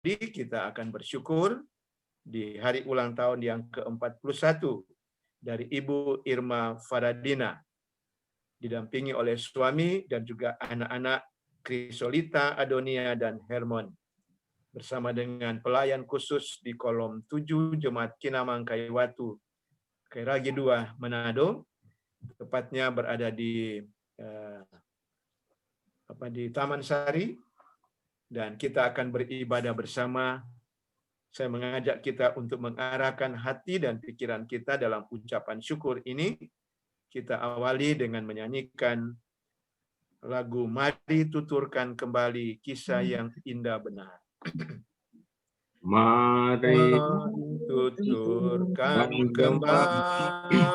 kita akan bersyukur di hari ulang tahun yang ke-41 dari Ibu Irma Faradina, didampingi oleh suami dan juga anak-anak Krisolita, Adonia, dan Hermon, bersama dengan pelayan khusus di kolom 7 Jemaat Kinamang Kaiwatu, Kairagi 2, Manado, tepatnya berada di Taman Sari, dan kita akan beribadah bersama. Saya mengajak kita untuk mengarahkan hati dan pikiran kita dalam ucapan syukur ini. Kita awali dengan menyanyikan lagu Mari Tuturkan Kembali Kisah Yang Indah Benar. Mari tuturkan kembali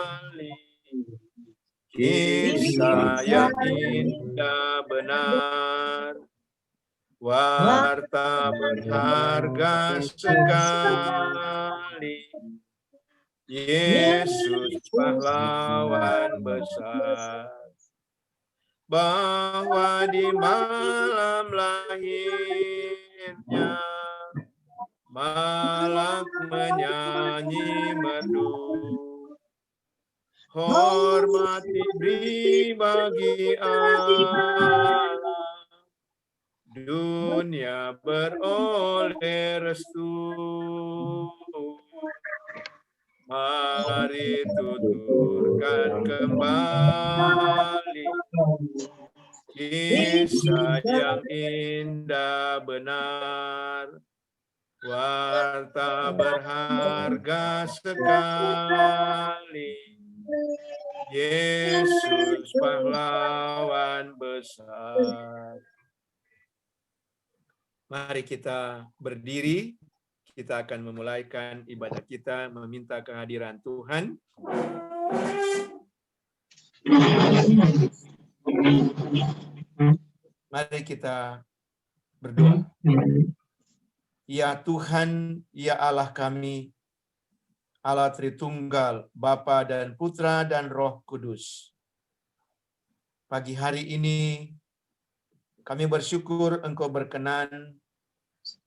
kisah yang indah benar, warta berharga sekali, Yesus pahlawan besar, bahwa di malam lahirnya malak menyanyi merdu, hormat diberi bagi Allah, dunia beroleh restu. Mari tuturkan kembali kisah yang indah benar, warta berharga sekali, Yesus pahlawan besar. Mari kita berdiri, kita akan memulaikan ibadah kita meminta kehadiran Tuhan. Mari kita berdoa. Ya Tuhan, ya Allah kami, Allah Tritunggal, Bapa dan Putra dan Roh Kudus. Pagi hari ini kami bersyukur Engkau berkenan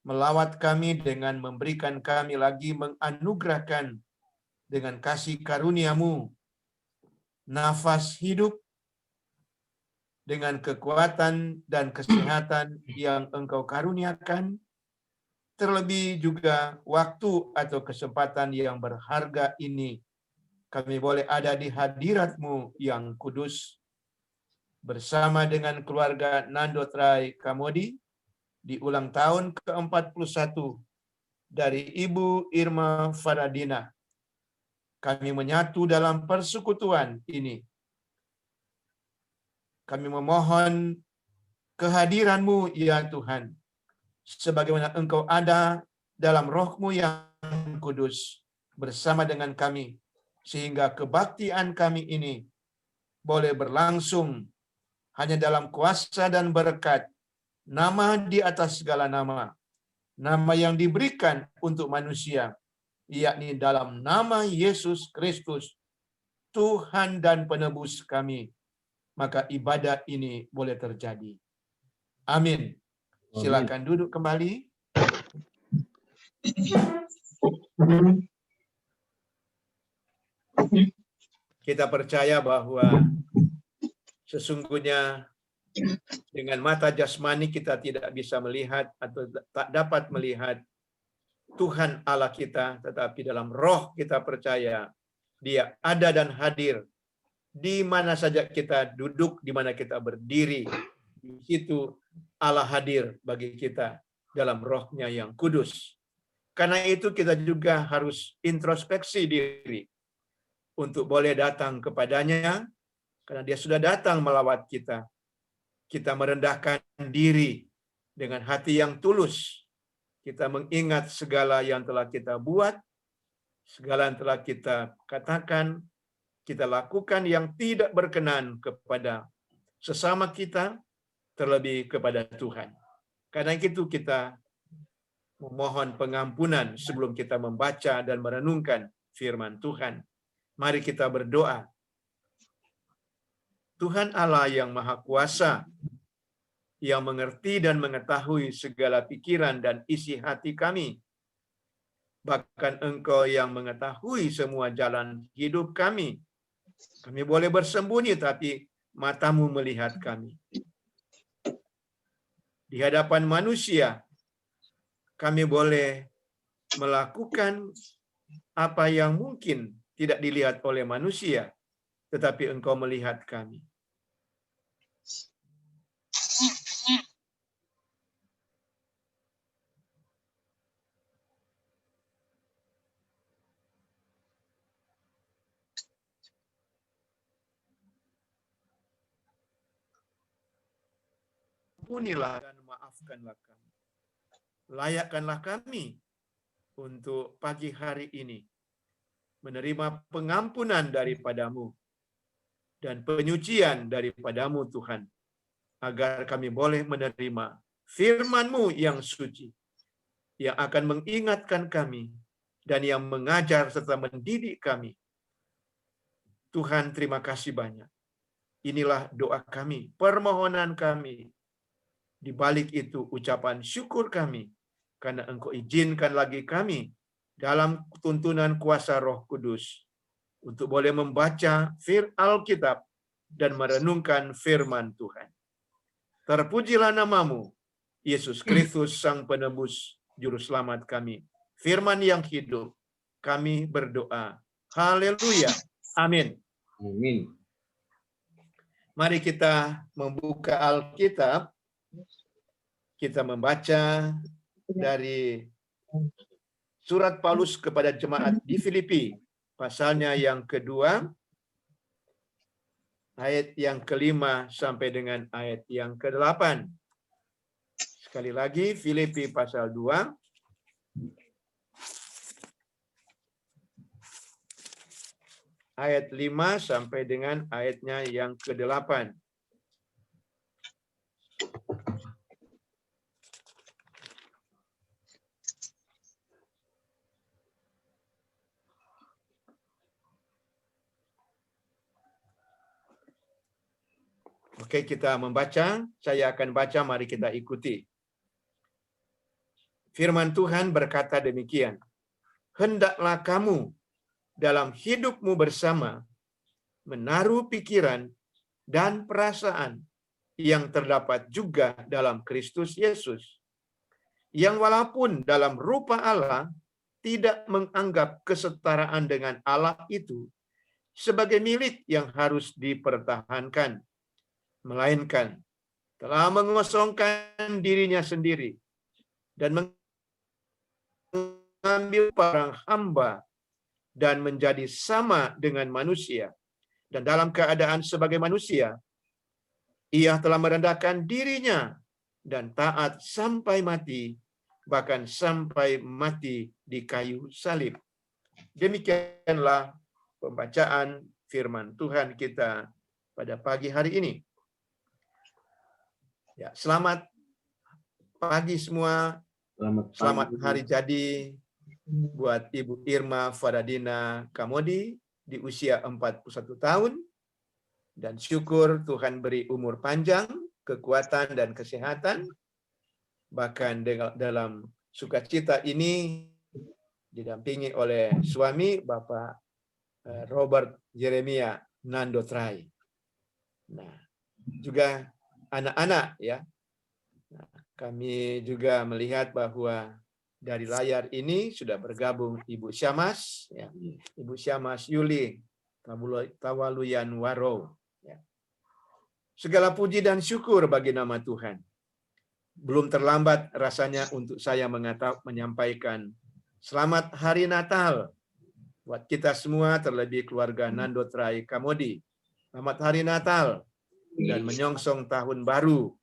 melawat kami dengan memberikan kami lagi, menganugerahkan dengan kasih karunia-Mu nafas hidup dengan kekuatan dan kesehatan yang Engkau karuniakan, terlebih juga waktu atau kesempatan yang berharga ini kami boleh ada di hadirat-Mu yang kudus bersama dengan keluarga Nando Trai Kamodi di ulang tahun ke-41 dari Ibu Irma Faradina. Kami menyatu dalam persekutuan ini. Kami memohon kehadiran-Mu ya Tuhan, sebagaimana Engkau ada dalam Roh-Mu yang kudus bersama dengan kami, sehingga kebaktian kami ini boleh berlangsung hanya dalam kuasa dan berkat nama di atas segala nama, nama yang diberikan untuk manusia, yakni dalam nama Yesus Kristus, Tuhan dan Penebus kami, maka ibadah ini boleh terjadi. Amin. Silakan duduk kembali. Kita percaya bahwa sesungguhnya dengan mata jasmani kita tidak bisa melihat atau tak dapat melihat Tuhan Allah kita, tetapi dalam roh kita percaya Dia ada dan hadir di mana saja kita duduk, di mana kita berdiri. Di situ Allah hadir bagi kita dalam rohnya yang kudus. Karena itu kita juga harus introspeksi diri untuk boleh datang kepadanya, karena Dia sudah datang melawat kita. Kita merendahkan diri dengan hati yang tulus. Kita mengingat segala yang telah kita buat, segala yang telah kita katakan, kita lakukan yang tidak berkenan kepada sesama kita, terlebih kepada Tuhan. Karena itu kita memohon pengampunan sebelum kita membaca dan merenungkan firman Tuhan. Mari kita berdoa. Tuhan Allah yang Maha Kuasa, yang mengerti dan mengetahui segala pikiran dan isi hati kami. Bahkan Engkau yang mengetahui semua jalan hidup kami. Kami boleh bersembunyi, tapi matamu melihat kami. Di hadapan manusia, kami boleh melakukan apa yang mungkin tidak dilihat oleh manusia, tetapi Engkau melihat kami. Ampunilah dan maafkanlah kami. Layakkanlah kami untuk pagi hari ini menerima pengampunan daripadamu dan penyucian daripadamu, Tuhan, agar kami boleh menerima firman-Mu yang suci, yang akan mengingatkan kami dan yang mengajar serta mendidik kami. Tuhan, terima kasih banyak. Inilah doa kami, permohonan kami. Di balik itu ucapan syukur kami, karena Engkau izinkan lagi kami dalam tuntunan kuasa Roh Kudus untuk boleh membaca Alkitab dan merenungkan firman Tuhan. Terpujilah namamu, Yesus Kristus, Sang Penebus, Juru Selamat kami. Firman yang hidup, kami berdoa. Haleluya. Amin. Amin. Mari kita membuka Alkitab. Kita membaca dari surat Paulus kepada jemaat di Filipi, pasalnya yang kedua, ayat yang ke-5 sampai dengan ayat yang ke-8. Sekali lagi, Filipi pasal 2, ayat 5 sampai dengan ayatnya yang ke-8. Oke, kita membaca. Saya akan baca, mari kita ikuti. Firman Tuhan berkata demikian. Hendaklah kamu dalam hidupmu bersama menaruh pikiran dan perasaan yang terdapat juga dalam Kristus Yesus, yang walaupun dalam rupa Allah tidak menganggap kesetaraan dengan Allah itu sebagai milik yang harus dipertahankan, melainkan telah mengosongkan dirinya sendiri dan mengambil peran hamba dan menjadi sama dengan manusia. Dan dalam keadaan sebagai manusia, ia telah merendahkan dirinya dan taat sampai mati, bahkan sampai mati di kayu salib. Demikianlah pembacaan firman Tuhan kita pada pagi hari ini. Ya, selamat pagi semua. Selamat hari jadi buat Ibu Irma Faradina Kamodi di usia 41 tahun. Dan syukur Tuhan beri umur panjang, kekuatan dan kesehatan. Bahkan dalam sukacita ini didampingi oleh suami Bapak Robert Jeremia Nandotrai. Nah, juga anak-anak ya. Nah, kami juga melihat bahwa dari layar ini sudah bergabung Ibu Syamas, ya. Ibu Syamas Yuli Tawaluyan Waro. Ya. Segala puji dan syukur bagi nama Tuhan. Belum terlambat rasanya untuk saya menyampaikan selamat hari Natal buat kita semua, terlebih keluarga Nandotrai Kamodi. Selamat hari Natal dan menyongsong tahun baru.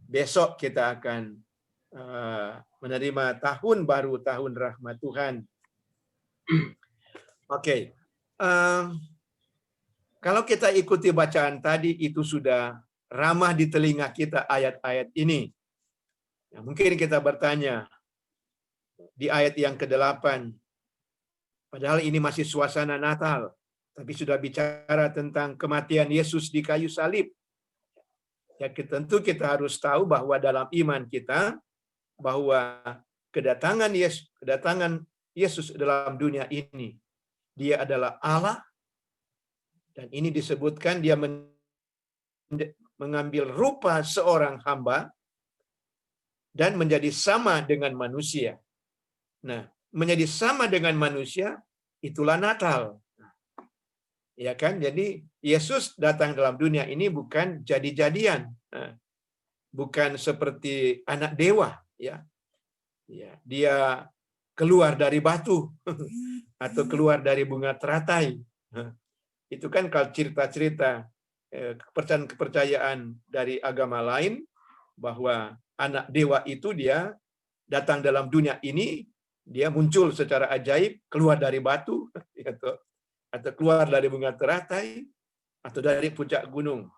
Besok kita akan menerima tahun baru, tahun rahmat Tuhan. Oke. Kalau kita ikuti bacaan tadi, itu sudah ramah di telinga kita ayat-ayat ini. Nah, mungkin kita bertanya, di ayat yang ke-8, padahal ini masih suasana Natal, tapi sudah bicara tentang kematian Yesus di kayu salib. Ya, tentu kita harus tahu bahwa dalam iman kita bahwa kedatangan Yesus dalam dunia ini, dia adalah Allah, dan ini disebutkan dia mengambil rupa seorang hamba dan menjadi sama dengan manusia. Nah, menjadi sama dengan manusia itulah Natal. Ya kan? Jadi Yesus datang dalam dunia ini bukan jadi-jadian. Bukan seperti anak dewa, ya. Ya, dia keluar dari batu atau keluar dari bunga teratai. Itu kan kalau cerita-cerita kepercayaan dari agama lain bahwa anak dewa itu dia datang dalam dunia ini, dia muncul secara ajaib keluar dari batu atau keluar dari bunga teratai atau dari puncak gunung.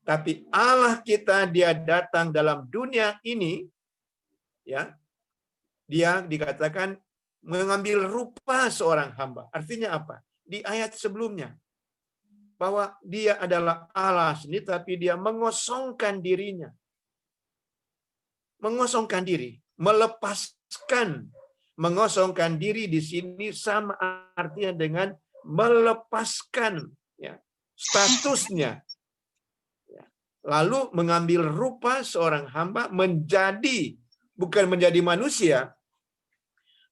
Tapi Allah kita dia datang dalam dunia ini, ya, dia dikatakan mengambil rupa seorang hamba. Artinya apa? Di ayat sebelumnya bahwa dia adalah Allah sendiri, tapi dia mengosongkan dirinya, mengosongkan diri, melepaskan. Mengosongkan diri di sini sama artinya dengan melepaskan, ya, statusnya. Lalu mengambil rupa seorang hamba menjadi, bukan menjadi manusia,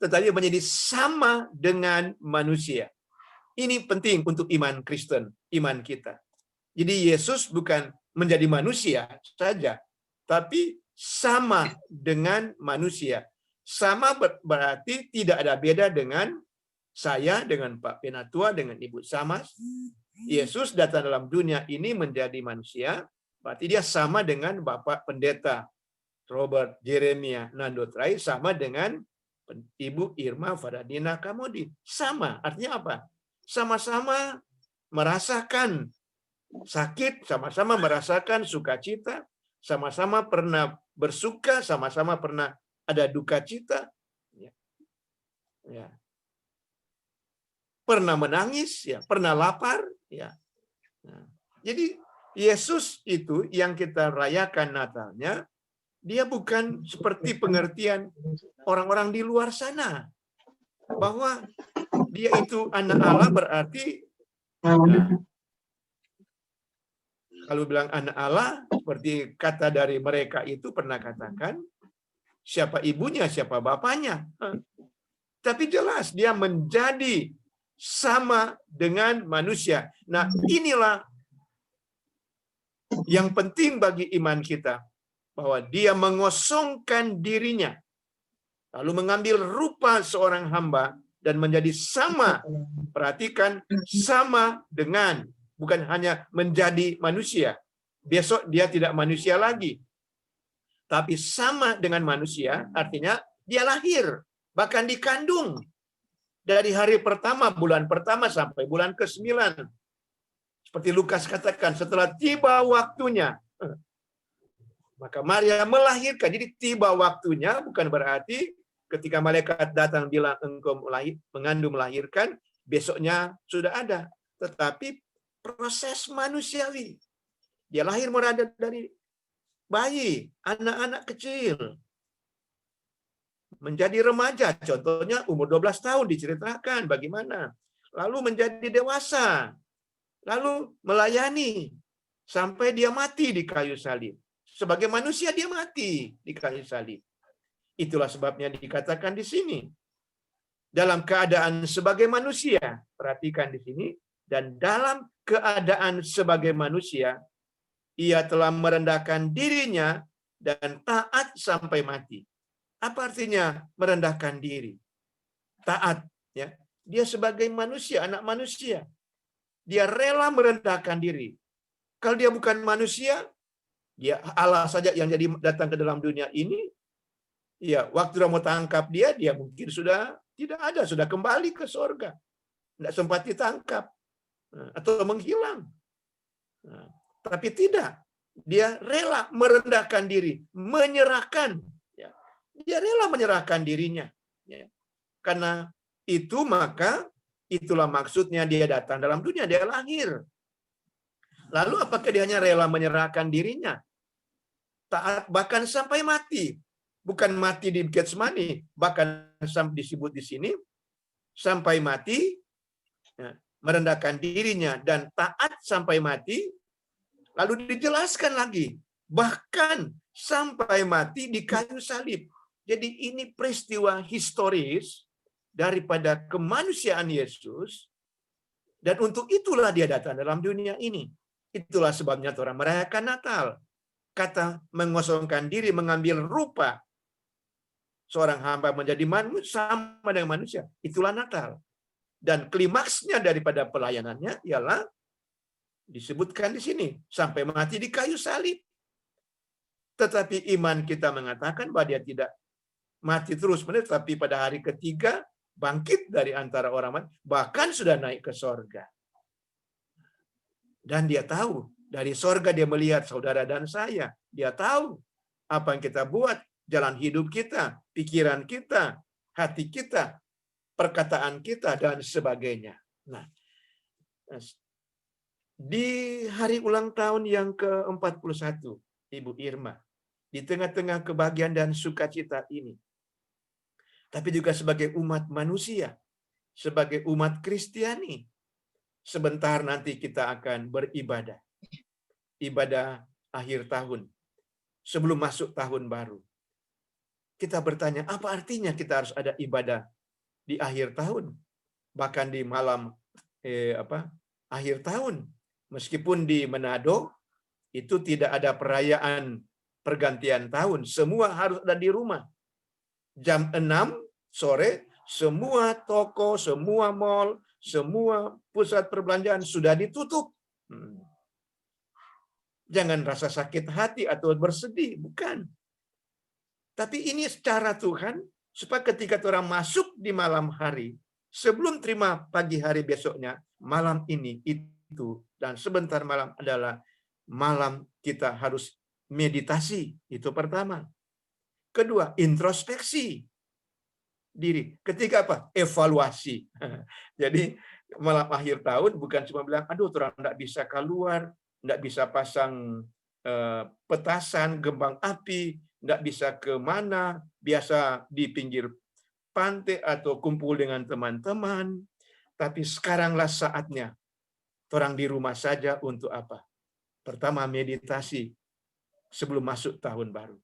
tetapi menjadi sama dengan manusia. Ini penting untuk iman Kristen, iman kita. Jadi Yesus bukan menjadi manusia saja, tapi sama dengan manusia. Sama berarti tidak ada beda dengan saya, dengan Pak Penatua, dengan Ibu Samas. Yesus datang dalam dunia ini menjadi manusia, berarti dia sama dengan Bapak Pendeta Robert Jeremia Nandotrai, sama dengan Ibu Irma Faradina Kamodin. Sama, artinya apa? Sama-sama merasakan sakit, sama-sama merasakan sukacita, sama-sama pernah bersuka, sama-sama pernah ada duka cita. Ya. Pernah menangis, ya, pernah lapar, ya. Nah, jadi Yesus itu yang kita rayakan Natalnya, dia bukan seperti pengertian orang-orang di luar sana bahwa dia itu anak Allah berarti kalau bilang anak Allah seperti kata dari mereka itu pernah katakan siapa ibunya, siapa bapaknya. Tapi jelas dia menjadi sama dengan manusia. Nah, inilah yang penting bagi iman kita, bahwa dia mengosongkan dirinya, lalu mengambil rupa seorang hamba dan menjadi sama. Perhatikan, sama dengan, bukan hanya menjadi manusia. Besok dia tidak manusia lagi, tapi sama dengan manusia, artinya dia lahir, bahkan dikandung. Dari hari pertama, bulan pertama sampai bulan ke-9. Seperti Lukas katakan, setelah tiba waktunya, maka Maria melahirkan. Jadi tiba waktunya bukan berarti ketika malaikat datang bilang engkau mengandung melahirkan, besoknya sudah ada. Tetapi proses manusiawi. Dia lahir merada dari bayi, anak-anak kecil, menjadi remaja, contohnya umur 12 tahun diceritakan bagaimana. Lalu menjadi dewasa, lalu melayani, sampai dia mati di kayu salib. Sebagai manusia dia mati di kayu salib. Itulah sebabnya dikatakan di sini. Dalam keadaan sebagai manusia, perhatikan di sini, dan dalam keadaan sebagai manusia, ia telah merendahkan dirinya dan taat sampai mati. Apa artinya merendahkan diri? Taat, ya. Dia sebagai manusia, anak manusia. Dia rela merendahkan diri. Kalau dia bukan manusia, dia Allah saja yang jadi datang ke dalam dunia ini. Ya, waktu mau tangkap dia mungkin sudah tidak ada, sudah kembali ke surga. Tidak sempat ditangkap atau menghilang. Tapi tidak, dia rela merendahkan diri, menyerahkan. Dia rela menyerahkan dirinya. Karena itu maka itulah maksudnya dia datang dalam dunia, dia lahir. Lalu apakah dia hanya rela menyerahkan dirinya? taat bahkan sampai mati. Bukan mati di Getsemani, bahkan disebut di sini sampai mati, ya, merendahkan dirinya dan taat sampai mati. Lalu dijelaskan lagi, bahkan sampai mati di kayu salib. Jadi ini peristiwa historis daripada kemanusiaan Yesus, dan untuk itulah dia datang dalam dunia ini. Itulah sebabnya orang merayakan Natal. Kata mengosongkan diri, mengambil rupa seorang hamba menjadi manusia, sama dengan manusia. Itulah Natal. Dan klimaksnya daripada pelayanannya ialah disebutkan di sini, sampai mati di kayu salib. Tetapi iman kita mengatakan bahwa dia tidak mati terus-menerus, tapi pada hari ketiga bangkit dari antara orang mati, bahkan sudah naik ke sorga. Dan dia tahu, dari sorga dia melihat saudara dan saya. Dia tahu apa yang kita buat, jalan hidup kita, pikiran kita, hati kita, perkataan kita, dan sebagainya. Nah, di hari ulang tahun yang ke-41, Ibu Irma, di tengah-tengah kebahagiaan dan sukacita ini, tapi juga sebagai umat manusia, sebagai umat Kristiani, sebentar nanti kita akan beribadah. Ibadah akhir tahun, sebelum masuk tahun baru. Kita bertanya, apa artinya kita harus ada ibadah di akhir tahun? Bahkan di malam akhir tahun. Meskipun di Manado itu tidak ada perayaan pergantian tahun, semua harus ada di rumah. Jam 6 sore, semua toko, semua mall, semua pusat perbelanjaan sudah ditutup. Jangan rasa sakit hati atau bersedih, bukan. Tapi ini secara Tuhan, supaya ketika orang masuk di malam hari, sebelum terima pagi hari besoknya, malam ini itu, dan sebentar malam adalah malam kita harus meditasi. Itu pertama. Kedua, introspeksi diri. Ketiga apa? Evaluasi. Jadi malam akhir tahun bukan cuma bilang, aduh orang tidak bisa keluar, tidak bisa pasang petasan, gembang api, tidak bisa kemana, biasa di pinggir pantai atau kumpul dengan teman-teman. Tapi sekaranglah saatnya orang di rumah saja untuk apa? Pertama, meditasi sebelum masuk tahun baru.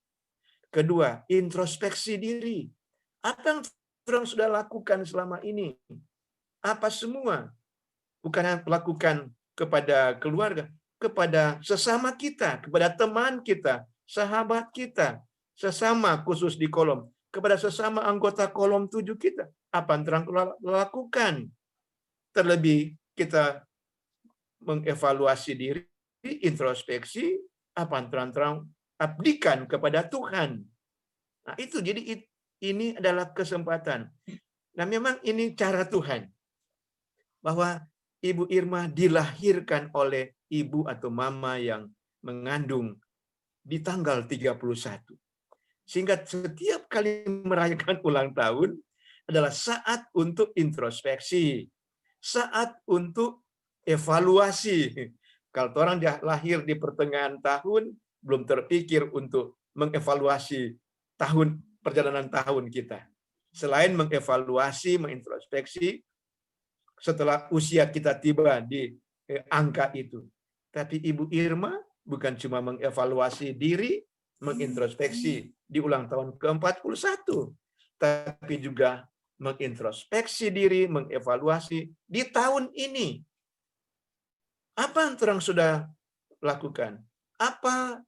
Kedua, introspeksi diri. Apa yang orang sudah lakukan selama ini? Apa semua? Bukan yang lakukan kepada keluarga, kepada sesama kita, kepada teman kita, sahabat kita, sesama khusus di kolom, kepada sesama anggota kolom 7 kita. Apa yang terang lakukan? Terlebih kita mengevaluasi diri, introspeksi, apa yang terang abdikan kepada Tuhan. Nah, itu jadi ini adalah kesempatan. Nah, memang ini cara Tuhan. Bahwa Ibu Irma dilahirkan oleh ibu atau mama yang mengandung di tanggal 31. Sehingga setiap kali merayakan ulang tahun adalah saat untuk introspeksi, saat untuk evaluasi. Kalau orang lahir di pertengahan tahun, belum terpikir untuk mengevaluasi perjalanan tahun kita. Selain mengevaluasi, mengintrospeksi, setelah usia kita tiba di angka itu. Tapi Ibu Irma bukan cuma mengevaluasi diri, mengintrospeksi di ulang tahun ke-41, tapi juga mengintrospeksi diri, mengevaluasi di tahun ini. Apa yang orang sudah lakukan? Apa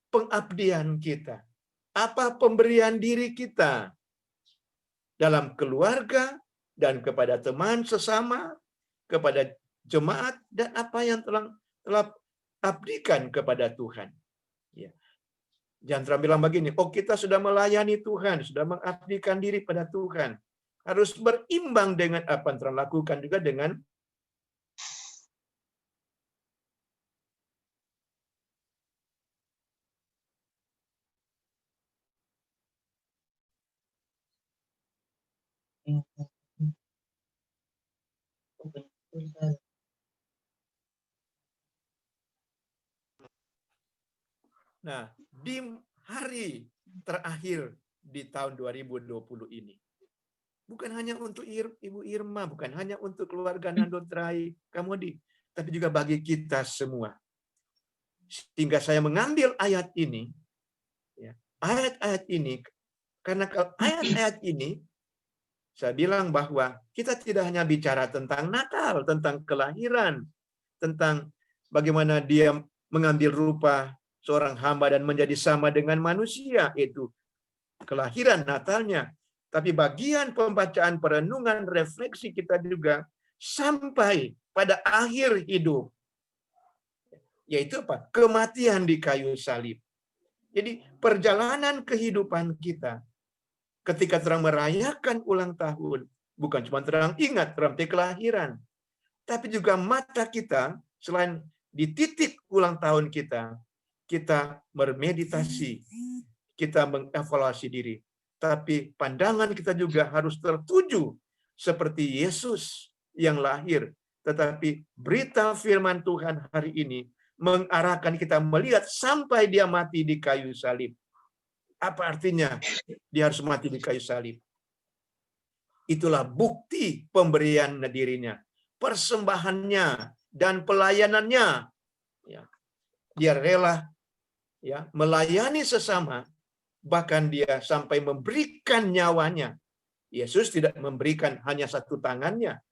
pengabdian kita? Apa pemberian diri kita dalam keluarga dan kepada teman sesama, kepada jemaat, dan apa yang telah abdikan kepada Tuhan. Ya. Jangan bilang begini, oh kita sudah melayani Tuhan, sudah mengabdikan diri pada Tuhan. Harus berimbang dengan apa yang telah lakukan juga dengan Nah, di hari terakhir di tahun 2020 ini. Bukan hanya untuk Ibu Irma, bukan hanya untuk keluarga Nandot Rai Kamodi, tapi juga bagi kita semua. Sehingga saya mengambil ayat ini, ya, ayat-ayat ini, karena ayat-ayat ini, saya bilang bahwa kita tidak hanya bicara tentang Natal, tentang kelahiran, tentang bagaimana dia mengambil rupa seorang hamba dan menjadi sama dengan manusia, itu kelahiran Natalnya. Tapi bagian pembacaan, perenungan, refleksi kita juga sampai pada akhir hidup. Yaitu apa? Kematian di kayu salib. Jadi perjalanan kehidupan kita ketika terang merayakan ulang tahun, bukan cuma terang ingat terang kelahiran, tapi juga mata kita selain di titik ulang tahun kita bermeditasi, kita mengevaluasi diri. Tapi pandangan kita juga harus tertuju seperti Yesus yang lahir. Tetapi berita firman Tuhan hari ini mengarahkan kita melihat sampai dia mati di kayu salib. Apa artinya dia harus mati di kayu salib? Itulah bukti pemberian dirinya, persembahannya, dan pelayanannya. Ya. Dia rela ya melayani sesama, bahkan dia sampai memberikan nyawanya. Yesus tidak memberikan hanya satu tangannya,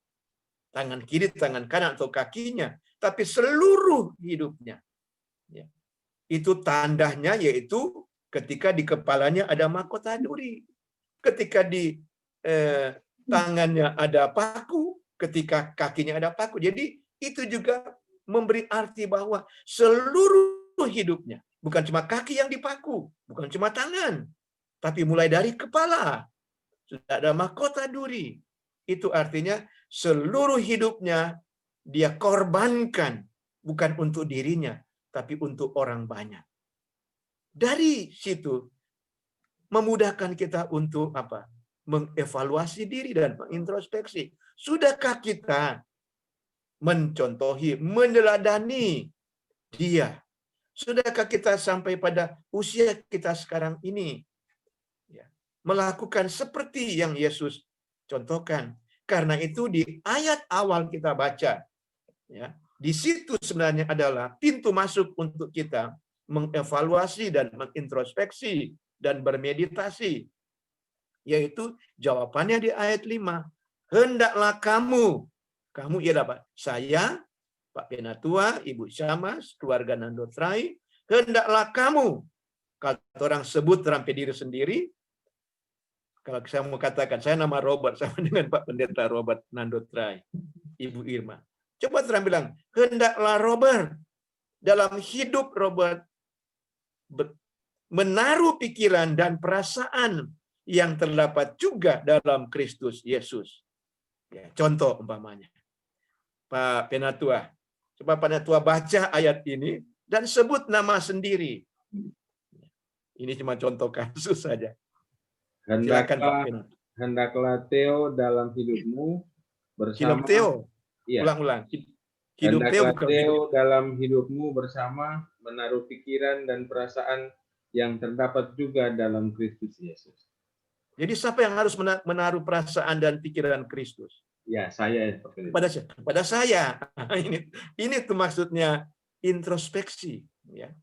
tangan kiri, tangan kanan, atau kakinya, tapi seluruh hidupnya. Ya. Itu tandanya, yaitu ketika di kepalanya ada mahkota duri, ketika di tangannya ada paku, ketika kakinya ada paku. Jadi itu juga memberi arti bahwa seluruh hidupnya, bukan cuma kaki yang dipaku, bukan cuma tangan, tapi mulai dari kepala sudah ada mahkota duri. Itu artinya seluruh hidupnya dia korbankan, bukan untuk dirinya, tapi untuk orang banyak. Dari situ memudahkan kita untuk apa? Mengevaluasi diri dan mengintrospeksi. Sudahkah kita mencontohi, meneladani dia? Sudahkah kita sampai pada usia kita sekarang ini ya, melakukan seperti yang Yesus contohkan? Karena itu di ayat awal kita baca, ya, di situ sebenarnya adalah pintu masuk untuk kita mengevaluasi dan mengintrospeksi dan bermeditasi. Yaitu jawabannya di ayat 5. Hendaklah kamu ialah Pak, saya, Pak Penatua, Ibu Syamas, keluarga Nandot Rai, hendaklah kamu, kalau orang sebut sampai diri sendiri, kalau saya mau katakan, saya nama Robert, sama dengan Pak Pendeta Robert Nandot Rai, Ibu Irma. Coba terang bilang, hendaklah Robert, dalam hidup Robert, menaruh pikiran dan perasaan yang terdapat juga dalam Kristus Yesus. Ya, contoh umpamanya, Pak Penatua, coba Pak Penatua baca ayat ini dan sebut nama sendiri. Ini cuma contoh kasus saja. Silakan Pak Penatua. Hendaklah Theo dalam hidupmu bersama. Hidup Theo. Iya. Ulang-ulang. Hidup Theo bukan Theo dalam hidupmu bersama menaruh pikiran dan perasaan yang terdapat juga dalam Kristus Yesus. Jadi siapa yang harus menaruh perasaan dan pikiran Kristus? Ya, saya. Pada saya. Ini tuh maksudnya introspeksi. Ya.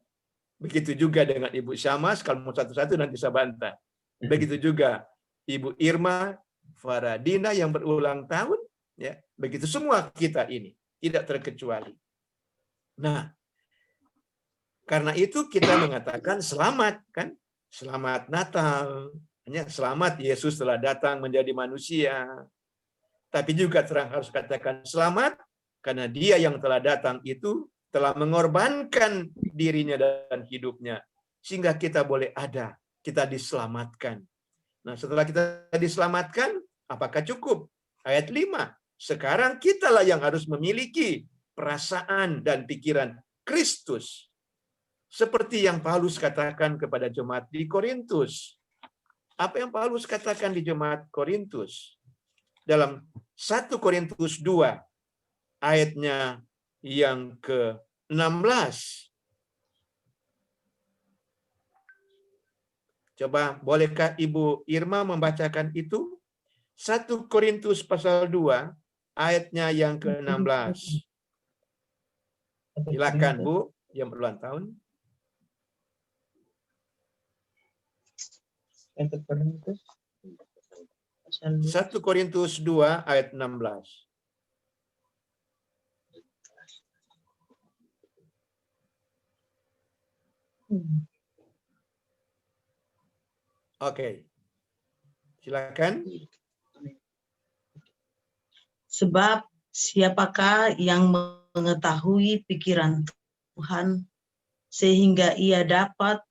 Begitu juga dengan Ibu Syamas, kalau mau satu-satu nanti saya bantah. Begitu juga Ibu Irma, Faradina yang berulang tahun. Ya. Begitu semua kita ini. Tidak terkecuali. Nah, karena itu kita mengatakan selamat, kan? Selamat Natal. Selamat Yesus telah datang menjadi manusia. Tapi juga terang harus katakan selamat karena dia yang telah datang itu telah mengorbankan dirinya dan hidupnya. Sehingga kita boleh ada, kita diselamatkan. Nah, setelah kita diselamatkan, apakah cukup? Ayat 5. Sekarang kitalah yang harus memiliki perasaan dan pikiran Kristus. Seperti yang Paulus katakan kepada jemaat di Korintus. Apa yang Paulus katakan di jemaat Korintus? Dalam 1 Korintus 2, ayatnya yang ke-16. Coba bolehkah Ibu Irma membacakan itu? 1 Korintus pasal 2 ayatnya yang ke-16. Silakan Bu, yang berulang tahun. 1 Korintus 2 ayat 16. Oke. Silakan. Sebab siapakah yang mengetahui pikiran Tuhan sehingga ia dapat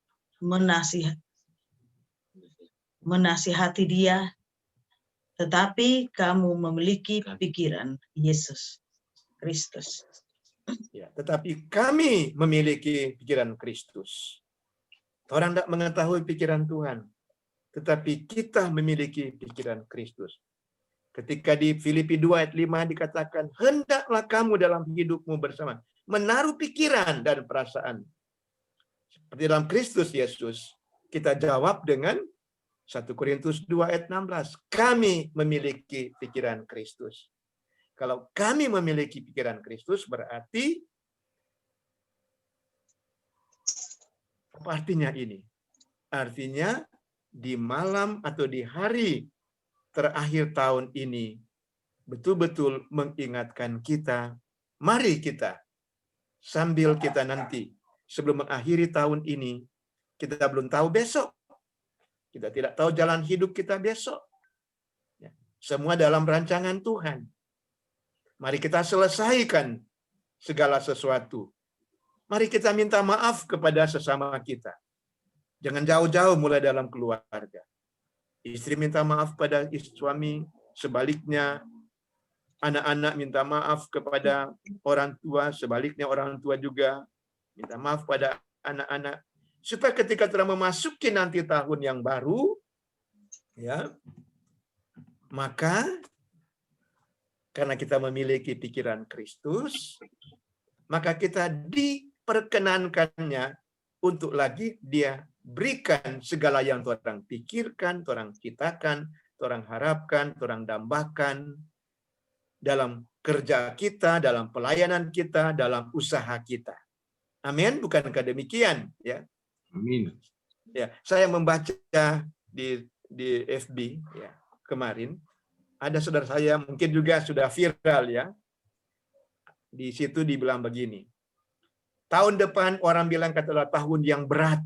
menasihati dia, tetapi kamu memiliki pikiran Yesus Kristus. Ya, tetapi kami memiliki pikiran Kristus. Orang tidak mengetahui pikiran Tuhan, tetapi kita memiliki pikiran Kristus. Ketika di Filipi 2 ayat 5 dikatakan, hendaklah kamu dalam hidupmu bersama menaruh pikiran dan perasaan seperti dalam Kristus Yesus. Kita jawab dengan 1 Korintus 2 ayat 16. Kami memiliki pikiran Kristus. Kalau kami memiliki pikiran Kristus, berarti apa artinya ini? Artinya di malam atau di hari terakhir tahun ini betul-betul mengingatkan kita, mari kita sambil kita nanti sebelum mengakhiri tahun ini, kita belum tahu besok. Kita tidak tahu jalan hidup kita besok. Semua dalam rancangan Tuhan. Mari kita selesaikan segala sesuatu. Mari kita minta maaf kepada sesama kita. Jangan jauh-jauh mulai dalam keluarga. Istri minta maaf pada suami, sebaliknya anak-anak minta maaf kepada orang tua, sebaliknya orang tua juga minta maaf pada anak-anak. Supaya ketika telah memasuki nanti tahun yang baru, ya, maka karena kita memiliki pikiran Kristus, maka kita diperkenankannya untuk lagi dia berikan segala yang orang pikirkan, orang citakan, orang harapkan, orang dambakan dalam kerja kita, dalam pelayanan kita, dalam usaha kita. Amin, bukankah demikian? Ya. Amin. Ya, saya membaca di FB ya, kemarin. Ada saudara saya mungkin juga sudah viral ya. Di situ dibilang begini. Tahun depan orang bilang katalah tahun yang berat.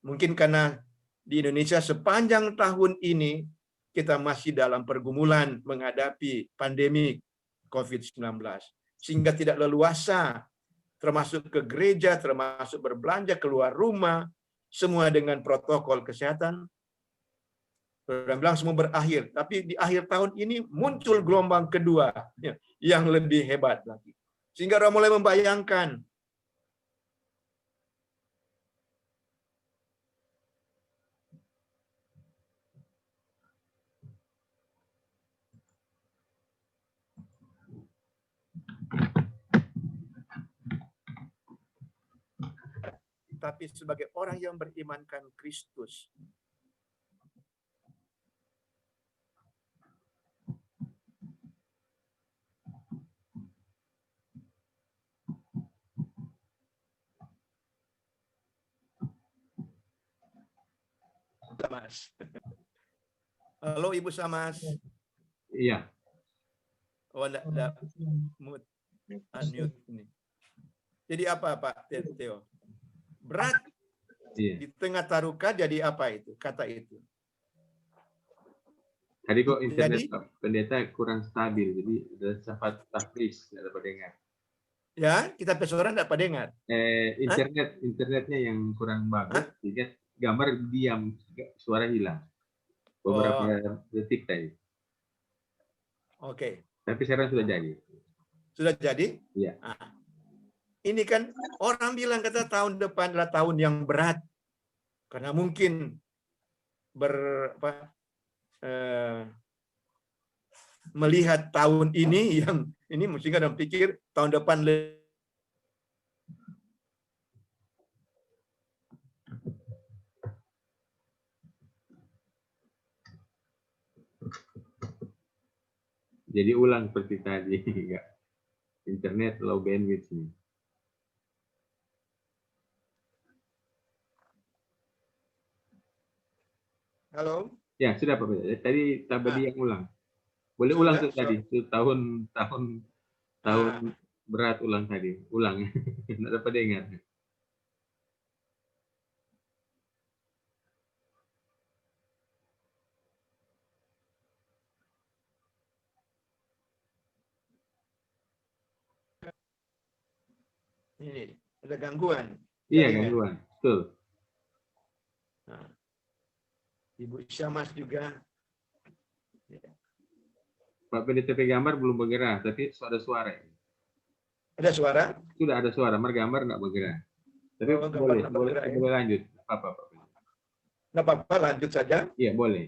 Mungkin karena di Indonesia sepanjang tahun ini kita masih dalam pergumulan menghadapi pandemi COVID-19. Sehingga tidak leluasa, termasuk ke gereja, termasuk berbelanja keluar rumah, semua dengan protokol kesehatan. Orang bilang semua berakhir, tapi di akhir tahun ini muncul gelombang kedua ya, yang lebih hebat lagi. Sehingga orang mulai membayangkan tapi sebagai orang yang berimankan Kristus, Mas. Halo Ibu Samas. Iya. Oh, enggak mute, unmute ini. Jadi apa Pak Theo? Berat Iya. di tengah taruka jadi apa itu? Kata itu. Tadi kok internet Jadi, Pak Pendeta kurang stabil, jadi udah sempat tahfiz, nggak dapat dengar. ya, kita pesoran enggak pada dengar. Internetnya yang kurang bagus, sehingga gambar diam, suara hilang. Beberapa detik tadi. Oke. Tapi sekarang sudah jadi. Sudah jadi? Iya. Nah, ini kan orang bilang kata tahun depan adalah tahun yang berat. Karena mungkin melihat tahun ini yang ini mesti kadang pikir tahun depan Jadi ulang seperti tadi. Enggak. Internet low bandwidth nih. Halo? Ya, sudah Pak Pendeta. Tadi tadi yang ulang. Boleh Sudah? ulang tuh tadi. Itu tahun Ah, berat ulang tadi. Ulang. Enggak dapat ingat. ini ada gangguan Iya, jaringan. gangguan. Betul. Nah, Ibu Syamas juga. Pak Pendeta gambar belum bergerak, tapi ada suara. Ada suara? Sudah ada suara, gambar enggak bergerak. Tapi Oh, gambar nggak boleh bergerak ya. boleh lanjut. Apa Pak Pendeta? Nggak apa-apa, lanjut saja. Iya, boleh.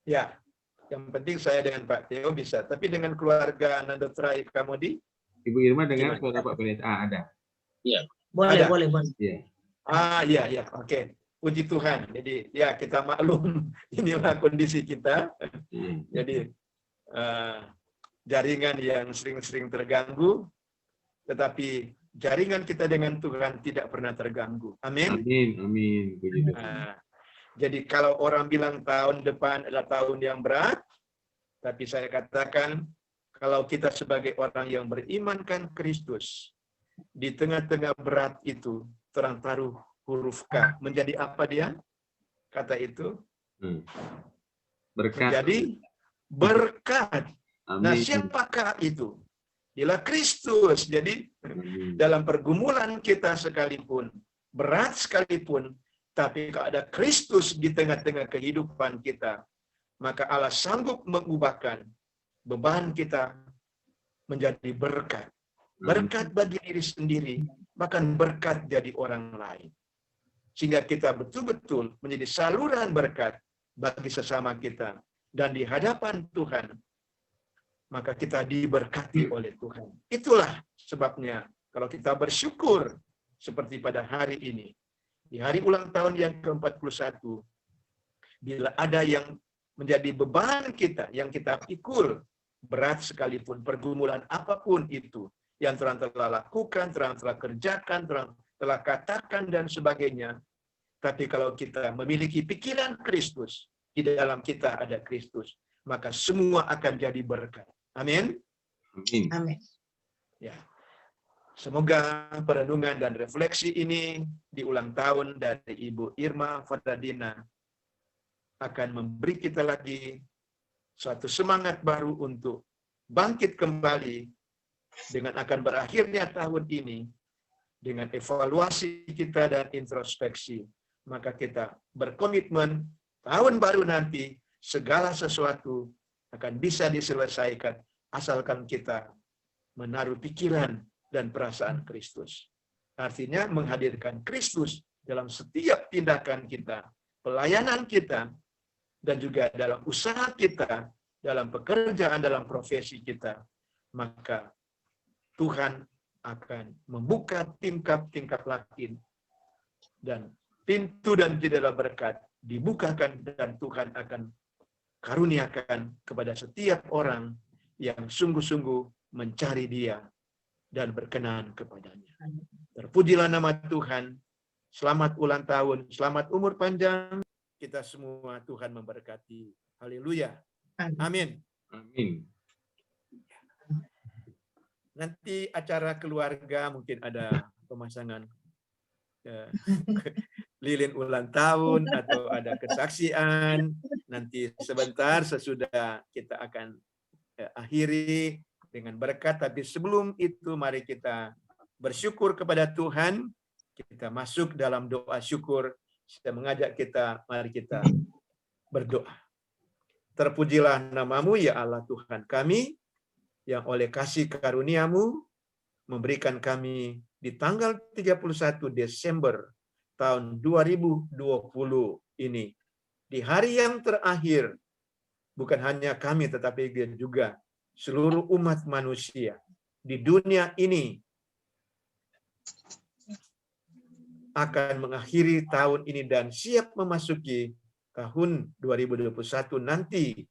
Ya, yang penting saya dengan Pak Theo bisa. Tapi dengan keluarga Nandotrai Kamodi, Ibu Irma dengar gimana? suara Pak Pendeta? Ada. Boleh, Ada. boleh. Iya. Iya, oke. Puji Tuhan. Jadi ya kita maklum inilah kondisi kita. Iya. Jadi jaringan yang sering-sering terganggu, tetapi jaringan kita dengan Tuhan tidak pernah terganggu. Amin. Amin, amin. Puji Tuhan. Nah, jadi kalau orang bilang tahun depan adalah tahun yang berat, tapi saya katakan kalau kita sebagai orang yang berimankan Kristus, di tengah-tengah berat itu terang taruh huruf K. Menjadi apa dia? Kata itu? Berkat. Menjadi berkat. Amin. Nah, siapakah itu? Ialah Kristus. Jadi Amin. dalam pergumulan kita sekalipun, berat sekalipun, tapi kalau ada Kristus di tengah-tengah kehidupan kita, maka Allah sanggup mengubahkan beban kita menjadi berkat. Berkat bagi diri sendiri, bahkan berkat jadi orang lain. Sehingga kita betul-betul menjadi saluran berkat bagi sesama kita. Dan di hadapan Tuhan, maka kita diberkati oleh Tuhan. Itulah sebabnya kalau kita bersyukur seperti pada hari ini, di hari ulang tahun yang ke-41, bila ada yang menjadi beban kita, yang kita pikul, berat sekalipun, pergumulan apapun itu, yang Tuhan telah lakukan, Tuhan telah kerjakan, Tuhan telah katakan, dan sebagainya. Tapi kalau kita memiliki pikiran Kristus, di dalam kita ada Kristus, maka semua akan jadi berkat. Amin. Amin. Amin. Ya. Semoga perenungan dan refleksi ini di ulang tahun dari Ibu Irma Fadadina akan memberi kita lagi suatu semangat baru untuk bangkit kembali dengan akan berakhirnya tahun ini dengan evaluasi kita dan introspeksi. Maka kita berkomitmen tahun baru nanti segala sesuatu akan bisa diselesaikan asalkan kita menaruh pikiran dan perasaan Kristus. Artinya menghadirkan Kristus dalam setiap tindakan kita, pelayanan kita, dan juga dalam usaha kita, dalam pekerjaan, dalam profesi kita. Maka Tuhan akan membuka tingkap-tingkap lain dan pintu dan jendela berkat dibukakan, dan Tuhan akan karuniakan kepada setiap orang yang sungguh-sungguh mencari Dia dan berkenan kepadanya. Terpujilah nama Tuhan. Selamat ulang tahun, selamat umur panjang. Kita semua Tuhan memberkati. Haleluya. Amin. Amin. Nanti acara keluarga mungkin ada pemasangan lilin ulang tahun atau ada kesaksian. Nanti sebentar sesudah kita akan akhiri dengan berkat. Tapi sebelum itu mari kita bersyukur kepada Tuhan. Kita masuk dalam doa syukur. Saya mengajak kita, mari kita berdoa. Terpujilah namamu ya Allah Tuhan kami, yang oleh kasih karunia-Mu memberikan kami di tanggal 31 Desember tahun 2020 ini, di hari yang terakhir, bukan hanya kami tetapi juga seluruh umat manusia di dunia ini akan mengakhiri tahun ini dan siap memasuki tahun 2021 nanti